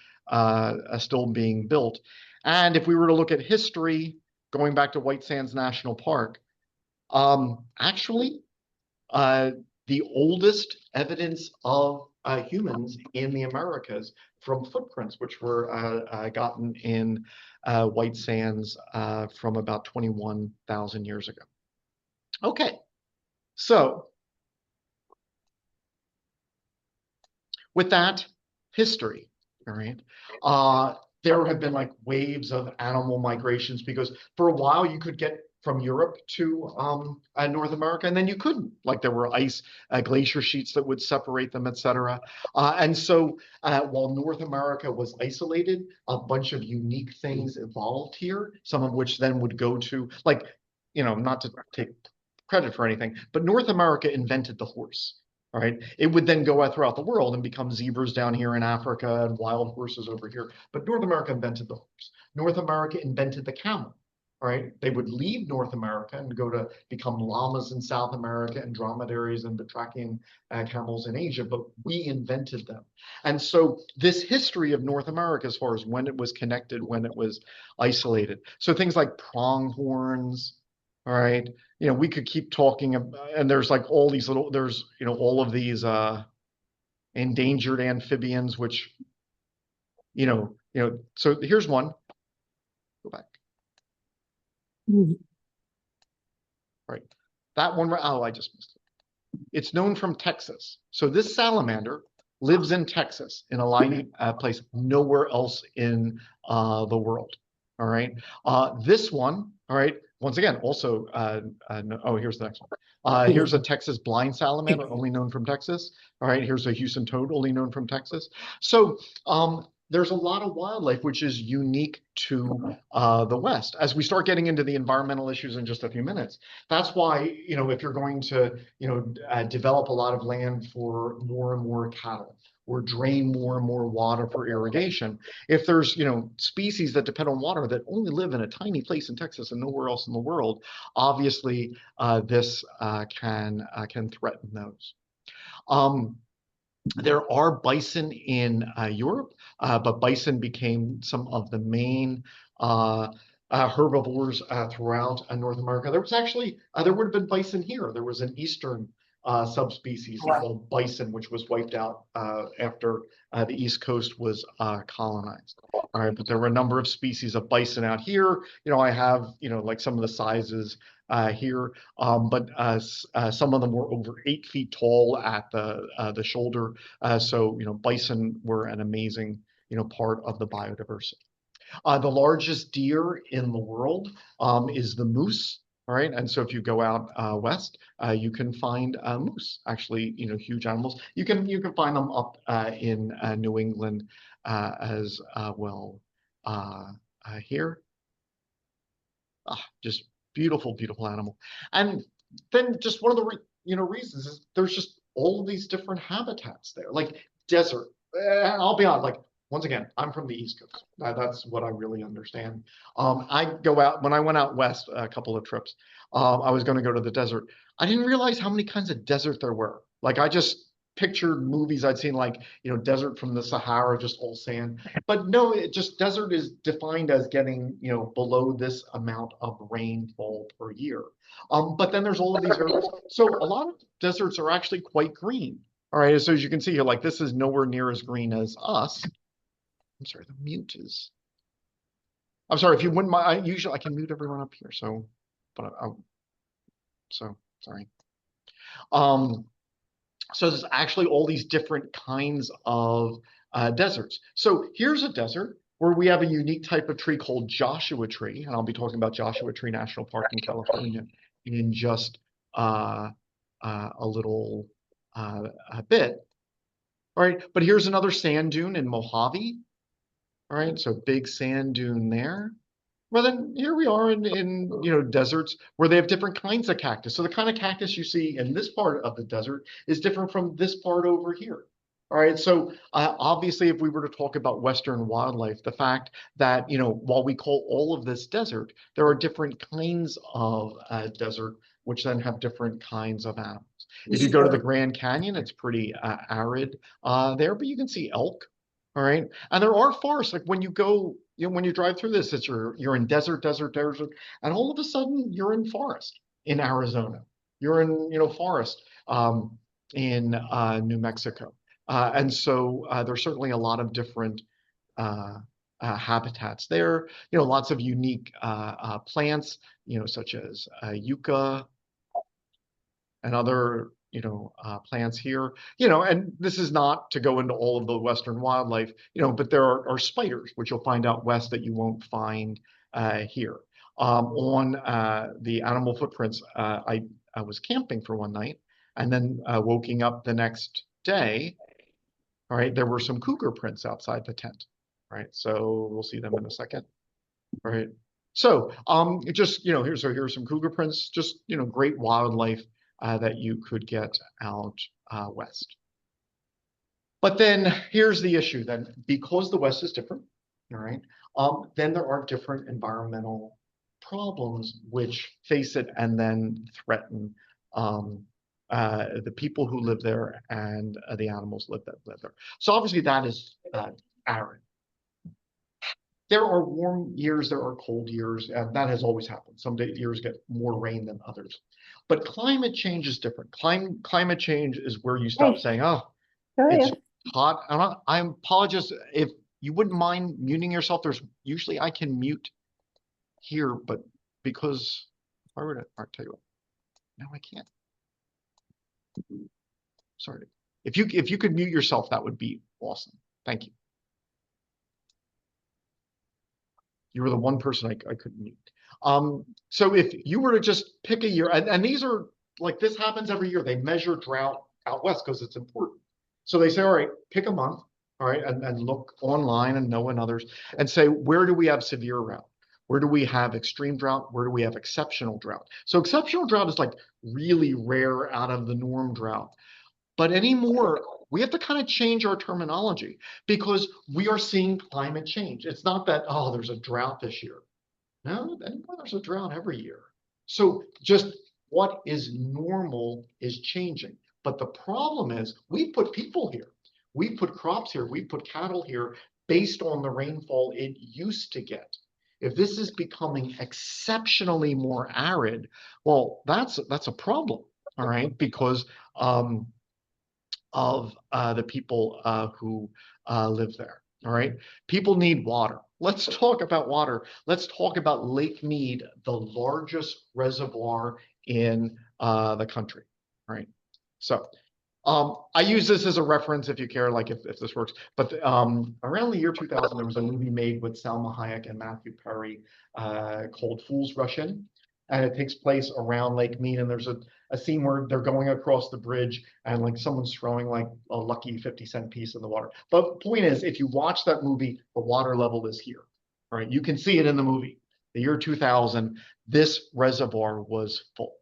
built. And if we were to look at history, going back to White Sands National Park, actually, the oldest evidence of humans in the Americas from footprints, which were gotten in White Sands from about 21,000 years ago. Okay, so with that history, all right, there have been like waves of animal migrations because for a while you could get from Europe to North America, and then you couldn't. Like there were ice glacier sheets that would separate them, et cetera. And so while North America was isolated, a bunch of unique things evolved here, some of which then would go to, like, not to take credit for anything, but North America invented the horse. All right. It would then go out throughout the world and become zebras down here in Africa and wild horses over here. But North America invented the horse. North America invented the camel. All right. They would leave North America and go to become llamas in South America and dromedaries and batrachian camels in Asia, but we invented them. And so this history of North America, as far as when it was connected, when it was isolated. So things like pronghorns, all right. We could keep talking about, and there's like all these little, there's, all of these endangered amphibians, which, so here's one. Go back. Right. That one, oh, I just missed it. It's known from Texas. So this salamander lives in Texas in a liney place, nowhere else in the world. All right. This one, all right, once again, also, no, oh, here's the next one. Here's a Texas blind salamander, only known from Texas. All right, here's a Houston toad, only known from Texas. So there's a lot of wildlife which is unique to the West. As we start getting into the environmental issues in just a few minutes, that's why, if you're going to, develop a lot of land for more and more cattle, or drain more and more water for irrigation. If there's, species that depend on water that only live in a tiny place in Texas and nowhere else in the world, obviously this can threaten those. There are bison in Europe, but bison became some of the main herbivores throughout North America. There was actually, there would have been bison here. There was an eastern subspecies called bison, which was wiped out after the East Coast was colonized. All right, but there were a number of species of bison out here. I have, like some of the sizes here, but some of them were over 8 feet tall at the shoulder. So, bison were an amazing, part of the biodiversity. The largest deer in the world is the moose. All right, and so if you go out west, you can find moose. Actually, huge animals. You can find them up in New England as well. Here, just beautiful, beautiful animal. And then just one of the reasons is there's just all of these different habitats there, like desert. I'll be honest, like once again, I'm from the East Coast. That's what I really understand. I go out, when I went out west a couple of trips, I was going to go to the desert. I didn't realize how many kinds of desert there were. Like I just pictured movies I'd seen, like, desert from the Sahara, just all sand. But no, it just, desert is defined as getting, below this amount of rainfall per year. But then there's all of these areas. So a lot of deserts are actually quite green. All right, so as you can see here, like this is nowhere near as green as us. I'm sorry, the mute is. I'm sorry if you wouldn't mind. Usually I can mute everyone up here, so, but so sorry. Um, so there's actually all these different kinds of deserts. So here's a desert where we have a unique type of tree called Joshua Tree, and I'll be talking about Joshua Tree National Park in California in just a little a bit. All right, but here's another sand dune in Mojave. All right, so big sand dune there. Well, then here we are in deserts where they have different kinds of cactus. So the kind of cactus you see in this part of the desert is different from this part over here. All right, so obviously, if we were to talk about Western wildlife, the fact that while we call all of this desert, there are different kinds of desert which then have different kinds of animals. If you go to the Grand Canyon, it's pretty arid there, but you can see elk. All right, and there are forests. Like when you go, when you drive through this, it's you're in desert, and all of a sudden you're in forest in Arizona. You're in forest in New Mexico, and so there's certainly a lot of different uh, habitats there. Lots of unique plants. Such as yucca and other plants here. And this is not to go into all of the Western wildlife, but there are spiders, which you'll find out west that you won't find here. On the animal footprints, I was camping for one night and then waking up the next day. All right, there were some cougar prints outside the tent. Right, so we'll see them in a second. Right. So, just here's some cougar prints. Just great wildlife that you could get out west. But then here's the issue. Then, because the West is different, all right, then there are different environmental problems which face it and then threaten the people who live there and the animals that live there. So obviously that is arid. There are warm years, there are cold years, and that has always happened. Some years get more rain than others. But climate change is different. Climate change is where you stop Hey, saying, oh, how are it's you? hot. I apologize if you wouldn't mind muting yourself. There's usually I can mute here, but because I would tell you what, no, I can't. Sorry. If you could mute yourself, that would be awesome. Thank you. You were the one person I couldn't mute. So if you were to just pick a year, and these are like this happens every year, they measure drought out west because it's important. So they say, all right, pick a month, all right, and look online and know and others, and say, where do we have severe drought? Where do we have extreme drought? Where do we have exceptional drought? So exceptional drought is like really rare out of the norm drought. But anymore, we have to kind of change our terminology because we are seeing climate change. It's not that, oh, there's a drought this year. No, anymore, there's a drought every year. So just what is normal is changing. But the problem is we put people here. We put crops here. We put cattle here based on the rainfall it used to get. If this is becoming exceptionally more arid, well, that's a problem, all right, because of the people who live there. All right. People need water. Let's talk about water. Let's talk about Lake Mead, the largest reservoir in the country. All right. So I use this as a reference if you care, like if this works. But around the year 2000, there was a movie made with Salma Hayek and Matthew Perry called Fools Rush In. And it takes place around Lake Mead. And there's a scene where they're going across the bridge and like someone's throwing like a lucky 50-cent piece in the water. But the point is, if you watch that movie, the water level is here. All right. You can see it in the movie. The year 2000, this reservoir was full.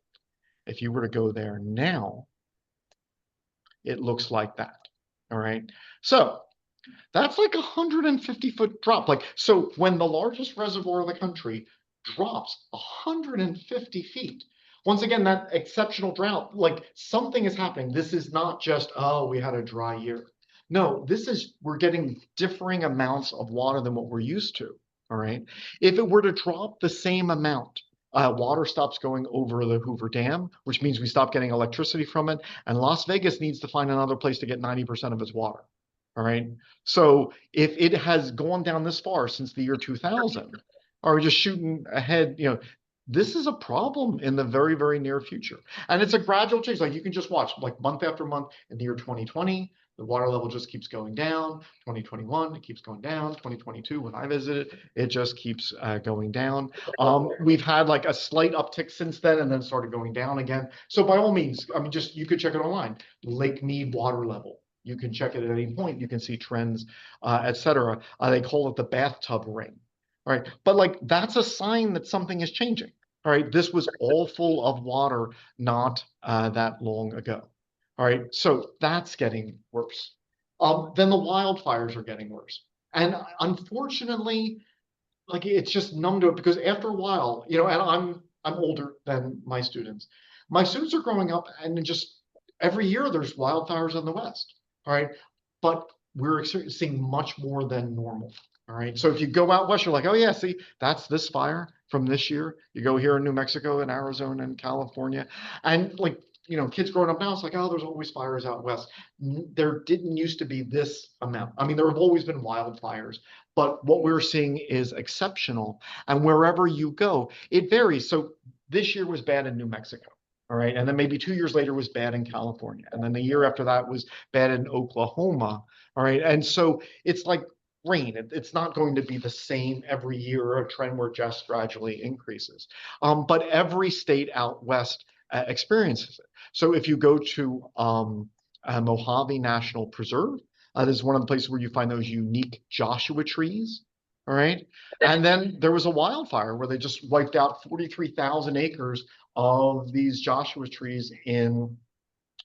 If you were to go there now, it looks like that. All right. So that's like 150-foot drop. Like, so when the largest reservoir in the country drops 150 feet, once again, that exceptional drought, like something is happening. This is not just, oh, we had a dry year. No, this is, we're getting differing amounts of water than what we're used to. All right. If it were to drop the same amount Water stops going over the Hoover Dam, which means we stop getting electricity from it. And Las Vegas needs to find another place to get 90% of its water. All right. So if it has gone down this far since the year 2000, or just shooting ahead, this is a problem in the very, very near future. And it's a gradual change. Like you can just watch, like month after month in the year 2020, the water level just keeps going down. 2021, it keeps going down. 2022, when I visited, it just keeps going down. We've had like a slight uptick since then and then started going down again. So by all means, I mean, just you could check it online. Lake Mead water level. You can check it at any point. You can see trends, et cetera. They call it the bathtub ring. All right. But like that's a sign that something is changing. All right. This was all full of water not that long ago. All right. So that's getting worse. Then the wildfires are getting worse. And unfortunately, like it's just numb to it because after a while, and I'm older than my students. My students are growing up and just every year there's wildfires in the West. All right. But we're seeing much more than normal. All right. So if you go out west, you're like, oh yeah, see, that's this fire from this year. You go here in New Mexico and Arizona and California. And like, kids growing up now, it's like, oh, there's always fires out west. There didn't used to be this amount. I mean, there have always been wildfires, but what we're seeing is exceptional. And wherever you go, it varies. So this year was bad in New Mexico. All right. And then maybe 2 years later was bad in California. And then the year after that was bad in Oklahoma. All right. And so it's like rain. It's not going to be the same every year, a trend where just gradually increases. But every state out west experiences it. So if you go to Mojave National Preserve, this is one of the places where you find those unique Joshua trees. All right. And then there was a wildfire where they just wiped out 43,000 acres of these Joshua trees in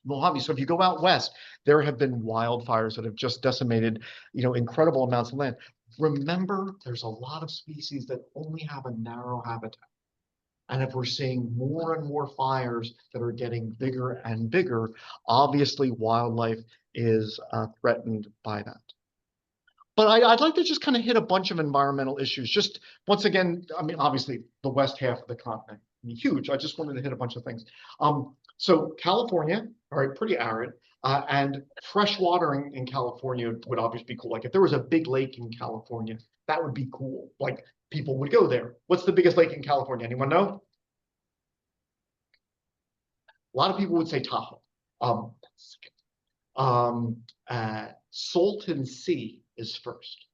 Mojave. So if you go out west, there have been wildfires that have just decimated, incredible amounts of land. Remember, there's a lot of species that only have a narrow habitat. And if we're seeing more and more fires that are getting bigger and bigger, obviously wildlife is threatened by that. But I'd like to just kind of hit a bunch of environmental issues. Just once again, I mean, obviously the west half of the continent, I mean, huge. I just wanted to hit a bunch of things. So California, all right, pretty arid. And fresh water in California would obviously be cool. Like if there was a big lake in California, that would be cool. Like people would go there. What's the biggest lake in California? Anyone know? A lot of people would say Tahoe. Um, Salton Sea is first.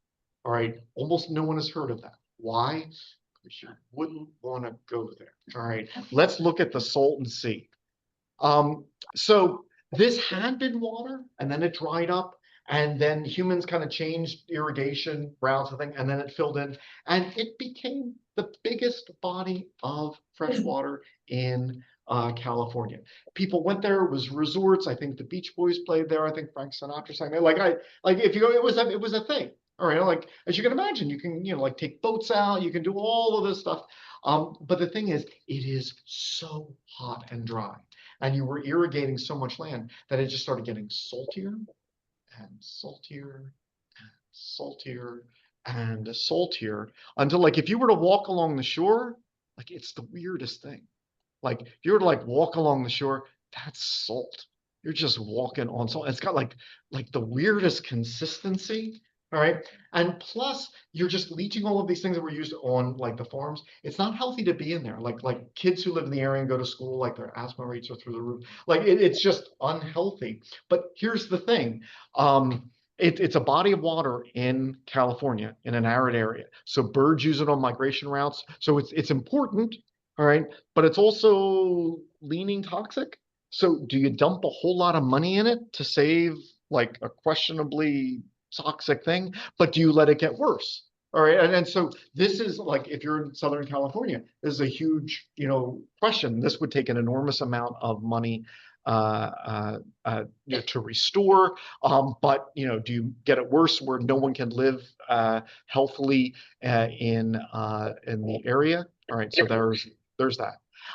All right. Almost no one has heard of that. Why? Because you wouldn't want to go there. All right. Let's look at the Salton Sea. So this had been water and then it dried up and then humans kind of changed irrigation routes and thing, and then it filled in and it became the biggest body of fresh water in California. People went there. It was resorts. I think the Beach Boys played there. I think Frank Sinatra sang there. Like if you go, it was a thing. All right, like as you can imagine, you can like take boats out. You can do all of this stuff. But the thing is, it is so hot and dry, and you were irrigating so much land that it just started getting saltier and saltier and saltier and saltier until like if you were to walk along the shore, like it's the weirdest thing. Like if you were to like walk along the shore, that's salt. You're just walking on salt. It's got like the weirdest consistency. All right. And plus you're just leaching all of these things that were used on like the farms. It's not healthy to be in there. Like kids who live in the area and go to school, like their asthma rates are through the roof. Like it's just unhealthy. But here's the thing. It's a body of water in California in an arid area. So birds use it on migration routes. So it's important. All right. But it's also leaning toxic. So do you dump a whole lot of money in it to save like a questionably toxic thing? But do you let it get worse? All right. And so this is like if you're in Southern California, this is a huge, question. This would take an enormous amount of money to restore. But do you get it worse where no one can live healthily in the area? All right. So there's that.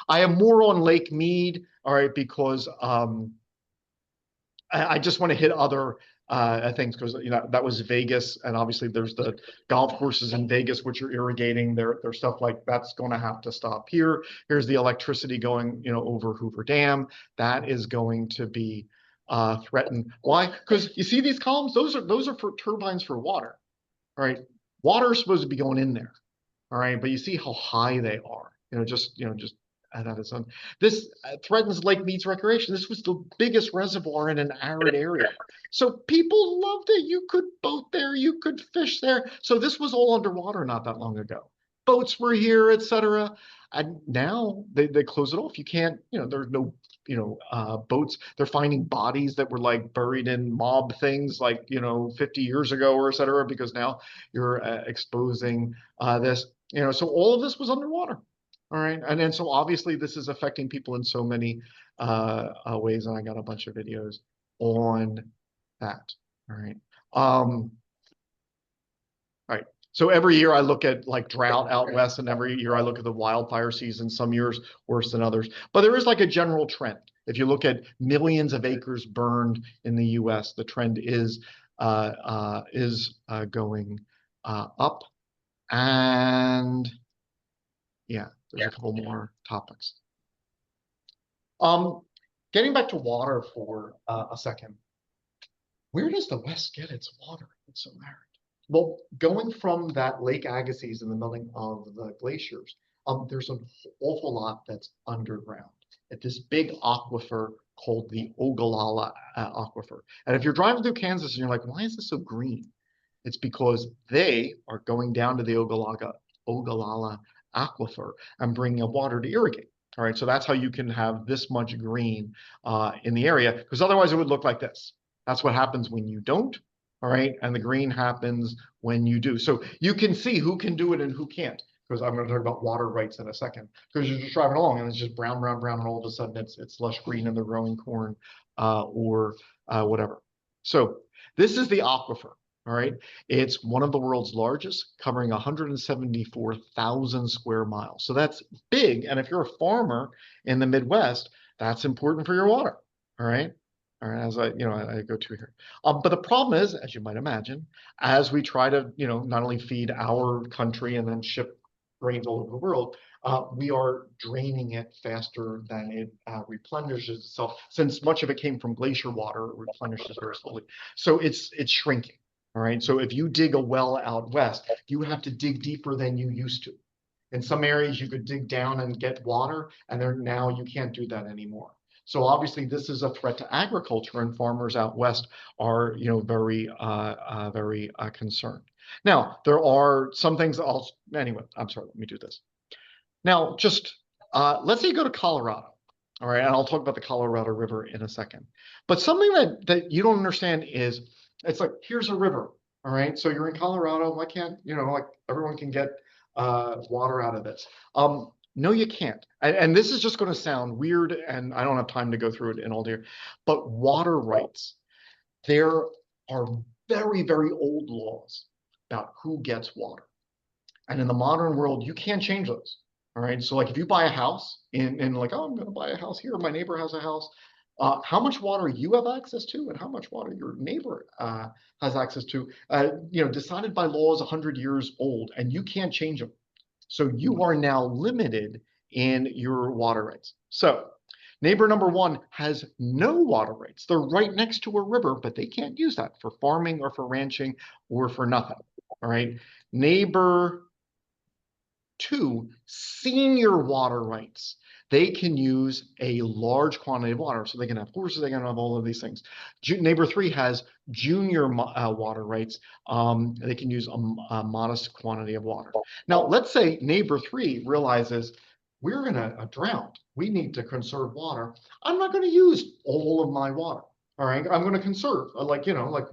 I have more on Lake Mead, all right, because I just want to hit other things, because that was Vegas, and obviously there's the golf courses in Vegas which are irrigating. Their stuff like that's going to have to stop here. Here's the electricity going over Hoover Dam. That is going to be threatened. Why? Because you see these columns, those are for turbines for water. All right, water is supposed to be going in there. All right, but you see how high they are. Just that is this threatens Lake Mead's recreation. This was the biggest reservoir in an arid area. So people loved it. You could boat there, you could fish there. So this was all underwater not that long ago. Boats were here, etc. And now they close it off. You can't, there's no, boats. They're finding bodies that were like buried in mob things like, 50 years ago or etc. Because now you're exposing this. So all of this was underwater. All right. And then so obviously this is affecting people in so many ways. And I got a bunch of videos on that. All right. All right. So every year I look at like drought out west, and every year I look at the wildfire season, some years worse than others. But there is like a general trend. If you look at millions of acres burned in the US, the trend is going up. And yeah, there's a couple more topics. Getting back to water for a second. Where does the West get its water? It's so arid. Well, going from that Lake Agassiz and the melting of the glaciers, there's an awful lot that's underground at this big aquifer called the Ogallala Aquifer. And if you're driving through Kansas and you're like, why is this so green? It's because they are going down to the Ogallala Aquifer and bringing up water to irrigate. All right, so that's how you can have this much green in the area, because otherwise it would look like this. That's what happens when you don't. All right, and the green happens when you do. So you can see who can do it and who can't, because I'm going to talk about water rights in a second. Because you're just driving along and it's just brown, brown, brown, and all of a sudden it's lush green and they're growing corn or whatever. So this is the aquifer. All right, it's one of the world's largest, covering 174,000 square miles. So that's big. And if you're a farmer in the Midwest, that's important for your water. All right. All right, as I go to here. But the problem is, as you might imagine, as we try to, not only feed our country and then ship grains all over the world, we are draining it faster than it replenishes itself. Since much of it came from glacier water, it replenishes very slowly. So it's shrinking. All right. So if you dig a well out west, you have to dig deeper than you used to. In some areas, you could dig down and get water, and now you can't do that anymore. So obviously, this is a threat to agriculture, and farmers out west are, very concerned. Now, there are some things. Anyway, I'm sorry. Let me do this. Now, just let's say you go to Colorado. All right, and I'll talk about the Colorado River in a second. But something that you don't understand is it's like, here's a river. All right, so you're in Colorado. Why can't like everyone can get water out of this? No, you can't. And this is just going to sound weird, and I don't have time to go through it in all there. But water rights, there are very, very old laws about who gets water. And in the modern world, you can't change those. All right. So like if you buy a house in like, oh, I'm going to buy a house here. My neighbor has a house. How much water you have access to and how much water your neighbor has access to, decided by laws 100 years old, and you can't change them. So you are now limited in your water rights. So neighbor number one has no water rights. They're right next to a river, but they can't use that for farming or for ranching or for nothing. All right. Neighbor two, senior water rights. They can use a large quantity of water. So they can have horses, they can have all of these things. Neighbor three has junior water rights. They can use a modest quantity of water. Now, let's say neighbor three realizes we're in a drought. We need to conserve water. I'm not going to use all of my water. All right, I'm going to conserve. Like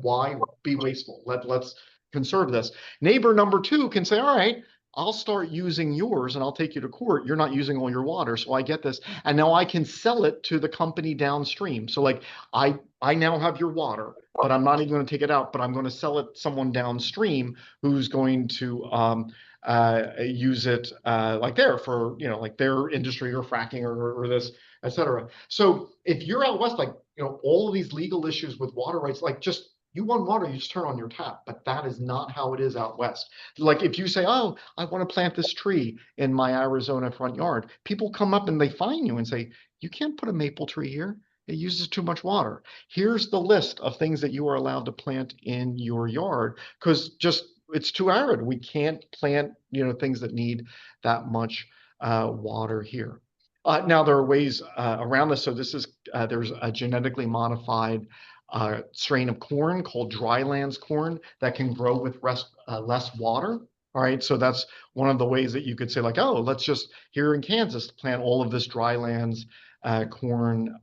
why be wasteful? Let's conserve this. Neighbor number two can say, all right, I'll start using yours and I'll take you to court. You're not using all your water, so I get this. And now I can sell it to the company downstream. So like I now have your water, but I'm not even going to take it out, but I'm going to sell it to someone downstream who's going to use it like there for, like their industry or fracking or this, etc. So if you're out west, like, all of these legal issues with water rights, like just You want water, you just turn on your tap, but that is not how it is out west. Like if you say, oh, I want to plant this tree in my Arizona front yard, people come up and they fine you and say, you can't put a maple tree here. It uses too much water. Here's the list of things that you are allowed to plant in your yard because just it's too arid. We can't plant, things that need that much water here. Now there are ways around this. So this is there's a genetically modified strain of corn called drylands corn that can grow with less water. All right, so that's one of the ways that you could say like, oh, let's just here in Kansas plant all of this drylands corn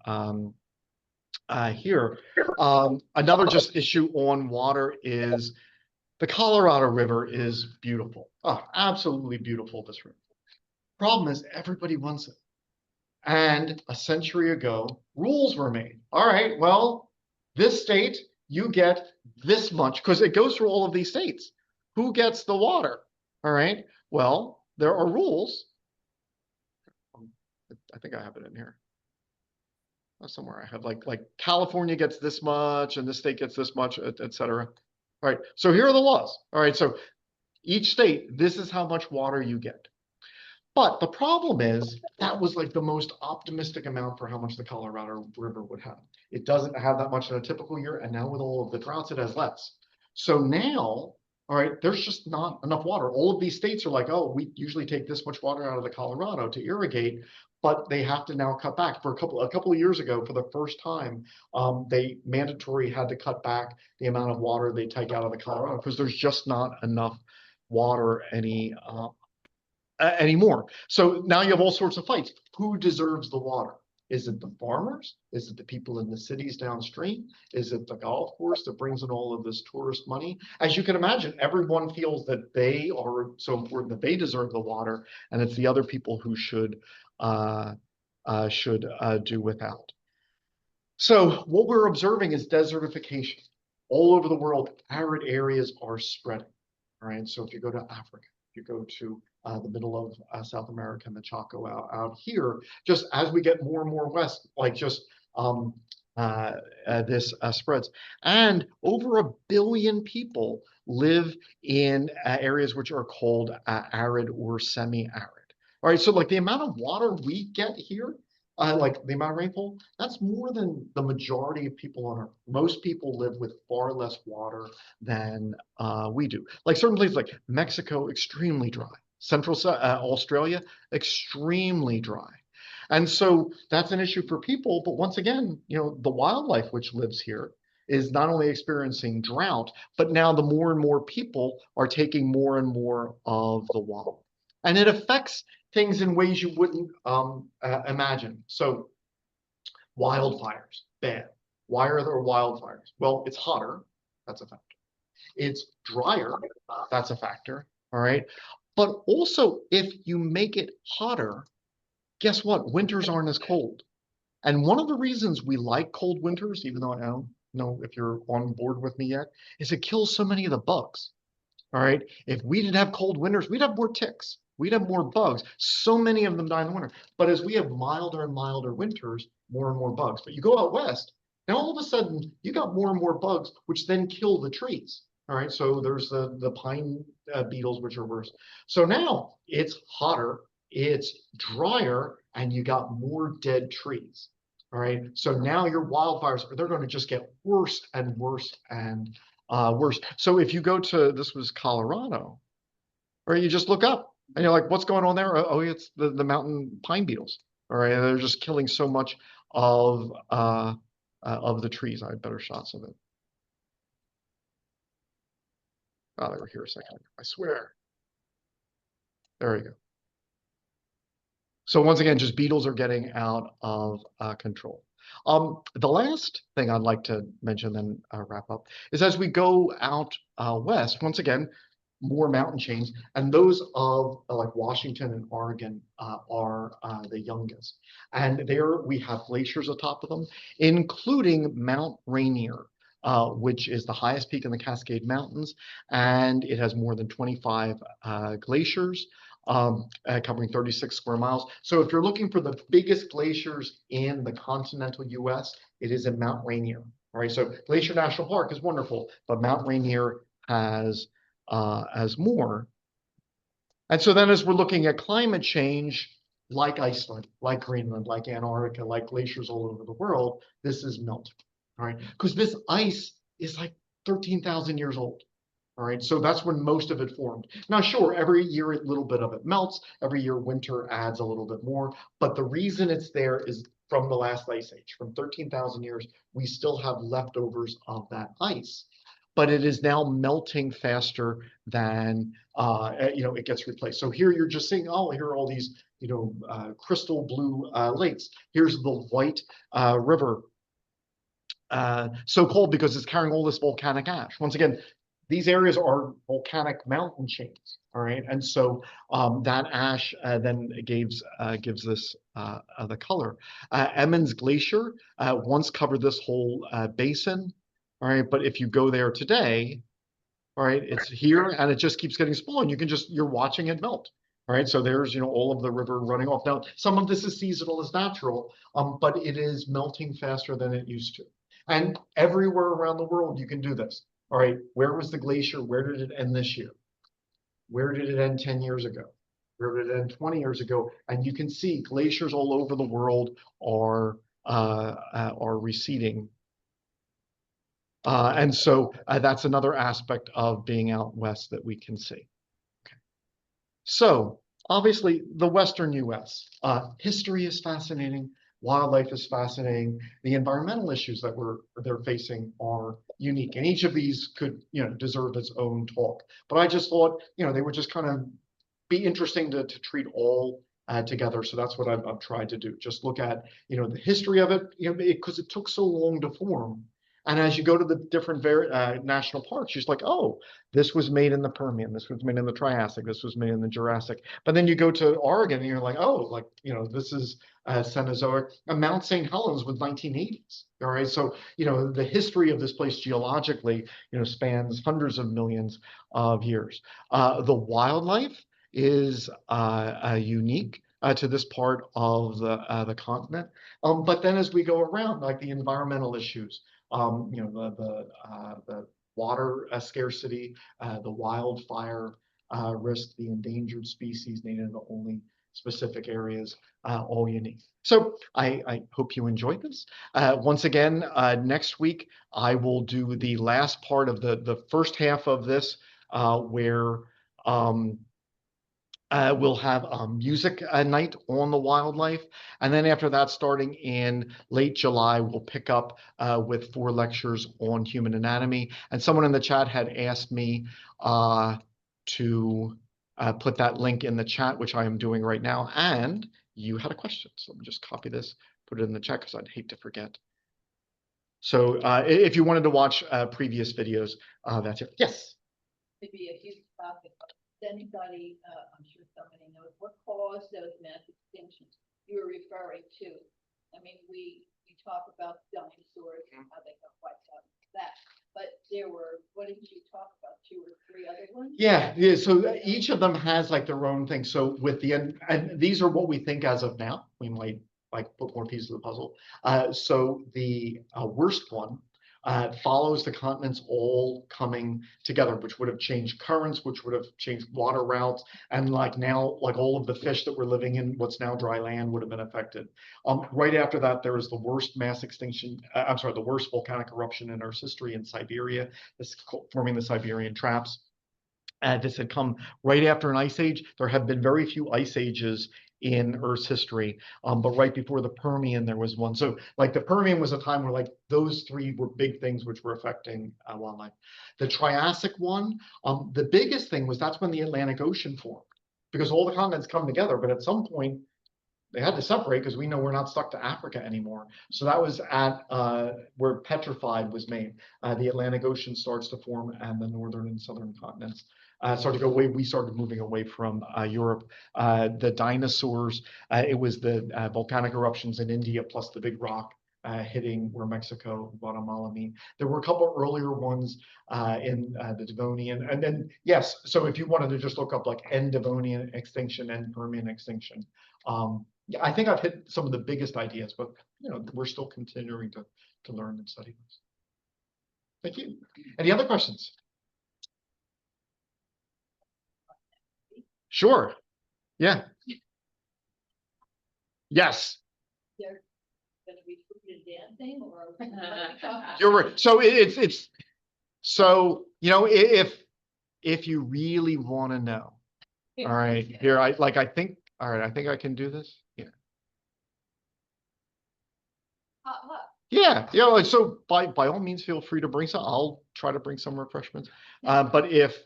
here. Another just issue on water is the Colorado River is beautiful. Oh, absolutely beautiful, this river. Problem is everybody wants it. And a century ago, rules were made. All right, well, this state, you get this much, because it goes through all of these states. Who gets the water? All right, well, there are rules. I think I have it in here. Somewhere I have like California gets this much and this state gets this much, et cetera. All right, so here are the laws. All right, so each state, this is how much water you get. But the problem is that was like the most optimistic amount for how much the Colorado River would have. It doesn't have that much in a typical year, and now with all of the droughts, it has less. So now, all right, there's just not enough water. All of these states are like, oh, we usually take this much water out of the Colorado to irrigate, but they have to now cut back. For a couple of years ago, for the first time, they mandatory had to cut back the amount of water they take out of the Colorado because there's just not enough water anymore. So now you have all sorts of fights. Who deserves the water? Is it the farmers? Is it the people in the cities downstream? Is it the golf course that brings in all of this tourist money? As you can imagine, everyone feels that they are so important that they deserve the water, and it's the other people who should do without. So what we're observing is desertification. All over the world, arid areas are spreading. All right, so if you go to Africa, if you go to the middle of South America and the Chaco out here, just as we get more and more west, like just this spreads. And over 1 billion people live in areas which are called arid or semi-arid. All right, so like the amount of water we get here, like the amount of rainfall, that's more than the majority of people on Earth. Most people live with far less water than we do. Like certain places like Mexico, extremely dry. Central Australia, extremely dry. And so that's an issue for people. But once again, the wildlife which lives here is not only experiencing drought, but now the more and more people are taking more and more of the wild. And it affects things in ways you wouldn't imagine. So wildfires, bad. Why are there wildfires? Well, it's hotter. That's a factor. It's drier. That's a factor. All right. But also, if you make it hotter, guess what? Winters aren't as cold. And one of the reasons we like cold winters, even though I don't know if you're on board with me yet, is it kills so many of the bugs. All right. If we didn't have cold winters, we'd have more ticks. We'd have more bugs. So many of them die in the winter. But as we have milder and milder winters, more and more bugs. But you go out west, now all of a sudden you got more and more bugs, which then kill the trees. All right. So there's the pine beetles, which are worse. So now it's hotter, it's drier, and you got more dead trees. All right. So now your wildfires, they're going to just get worse and worse and worse. So if you go to, this was Colorado, or you just look up and you're like, what's going on there? Oh, it's the mountain pine beetles. All right, they're just killing so much of the trees. I had better shots of it. Oh, they were here a second ago. I swear. There we go. So once again, just beetles are getting out of control. The last thing I'd like to mention, then wrap up, is as we go out west, once again, more mountain chains, and those of like Washington and Oregon are the youngest. And there we have glaciers atop of them, including Mount Rainier, which is the highest peak in the Cascade Mountains, and it has more than 25 glaciers. Covering 36 square miles. So if you're looking for the biggest glaciers in the continental US, it is in Mount Rainier. All right, so Glacier National Park is wonderful, but Mount Rainier has more. And so then as we're looking at climate change, like Iceland, like Greenland, like Antarctica, like glaciers all over the world, this is melting, all right? Because this ice is like 13,000 years old. All right, so that's when most of it formed. Now, sure, every year a little bit of it melts. Every year winter adds a little bit more. But the reason it's there is from the last ice age, from 13,000 years, we still have leftovers of that ice. But it is now melting faster than it gets replaced. So here you're just seeing, oh, here are all these crystal blue lakes. Here's the white river, so called because it's carrying all this volcanic ash. Once again, these areas are volcanic mountain chains, all right? And so that ash then gives this the color. Emmons Glacier once covered this whole basin, all right? But if you go there today, all right, it's here and it just keeps getting smaller. And you're watching it melt. All right, so there's all of the river running off. Now, some of this is seasonal, is natural, but it is melting faster than it used to. And everywhere around the world, you can do this. All right, where was the glacier? Where did it end this year? Where did it end 10 years ago? Where did it end 20 years ago? And you can see glaciers all over the world are receding. And so that's another aspect of being out west that we can see. Okay. So obviously the Western US, history is fascinating. Wildlife is fascinating. The environmental issues that they're facing are unique, and each of these could deserve its own talk. But I just thought they would just kind of be interesting to treat all together. So that's what I've tried to do. Just look at the history of it, because it took so long to form. And as you go to the different national parks, you're just like, oh, this was made in the Permian, this was made in the Triassic, this was made in the Jurassic. But then you go to Oregon and you're like, oh, this is Cenozoic. And Mount St. Helens was 1980s. All right, so the history of this place geologically, spans hundreds of millions of years. The wildlife is unique to this part of the continent. But then as we go around, like the environmental issues, the water scarcity, the wildfire risk, the endangered species native to only specific areas, all unique. So I hope you enjoyed this. Once again, next week, I will do the last part of the first half of this, where we'll have a music night on the wildlife. And then after that, starting in late July, we'll pick up with 4 lectures on human anatomy. And someone in the chat had asked me to put that link in the chat, which I am doing right now. And you had a question. So let me just copy this, put it in the chat because I'd hate to forget. So if you wanted to watch previous videos, that's it. Yes? Maybe a huge topic. Anybody, I'm sure somebody knows what caused those mass extinctions you were referring to. I mean, we talk about dinosaurs and how they got wiped out and that, but there were, what did you talk about, 2 or 3 other ones? Yeah, so each of them has like their own thing. So with and these are what we think as of now. We might like put more pieces of the puzzle. So the worst one follows the continents all coming together, which would have changed currents, which would have changed water routes, and like now, like all of the fish that were living in what's now dry land would have been affected. Right after that, there was the worst mass extinction. The worst volcanic eruption in Earth's history in Siberia, this forming the Siberian traps. This had come right after an ice age. There have been very few ice ages in Earth's history, but right before the Permian, there was one. So like the Permian was a time where like those 3 were big things which were affecting wildlife. The Triassic one, the biggest thing was that's when the Atlantic Ocean formed, because all the continents come together, but at some point they had to separate because we know we're not stuck to Africa anymore. So that was at where petrified was made. The Atlantic Ocean starts to form and the northern and southern continents started to go away. We started moving away from Europe. The dinosaurs, it was the volcanic eruptions in India plus the big rock hitting where Mexico, Guatemala meet. There were a couple earlier ones in the Devonian. And then, yes, so if you wanted to just look up like end Devonian extinction and Permian extinction, yeah, I think I've hit some of the biggest ideas, but we're still continuing to learn and study this. Thank you. Any other questions? Sure. Yeah. Yes. They're gonna be food and dancing or? what are we talking about? You're right. So it's so, you know, if you really want to know, all right, here, I think, all right, I think I can do this. Yeah. Hot. Yeah. You know, so by all means, feel free to bring some. I'll try to bring some refreshments. But if,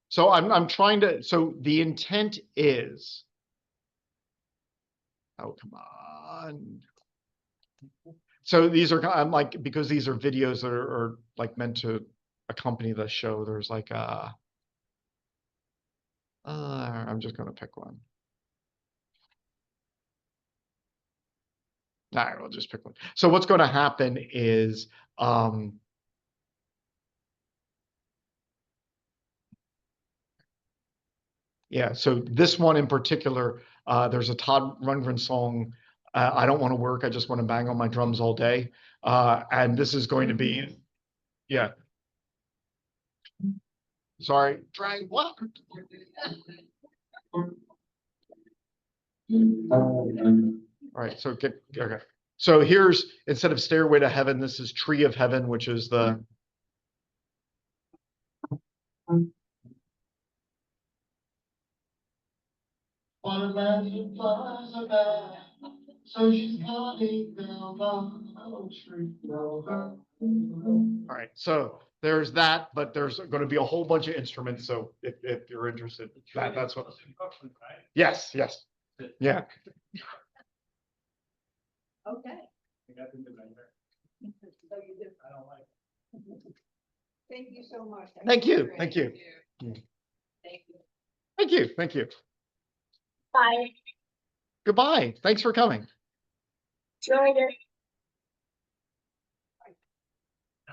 so I'm trying to, so the intent is, oh, come on. So these are, I'm like, because these are videos that are like meant to accompany the show, there's like I'm just going to pick one. All right, we'll just pick one. So what's going to happen is, yeah, so this one in particular, there's a Todd Rundgren song, I don't want to work, I just want to bang on my drums all day. And this is going to be, yeah. Sorry, drag what? All right, so okay. So here's, instead of Stairway to Heaven, this is Tree of Heaven, which is the. All right, so there's that, but there's going to be a whole bunch of instruments. So if you're interested, that's what. Yes, yes, yeah. Okay. So you do. I don't like. Thank you so much. Thank you, thank you, Thank you. thank you, thank you. Bye. Goodbye. Thanks for coming. See you later.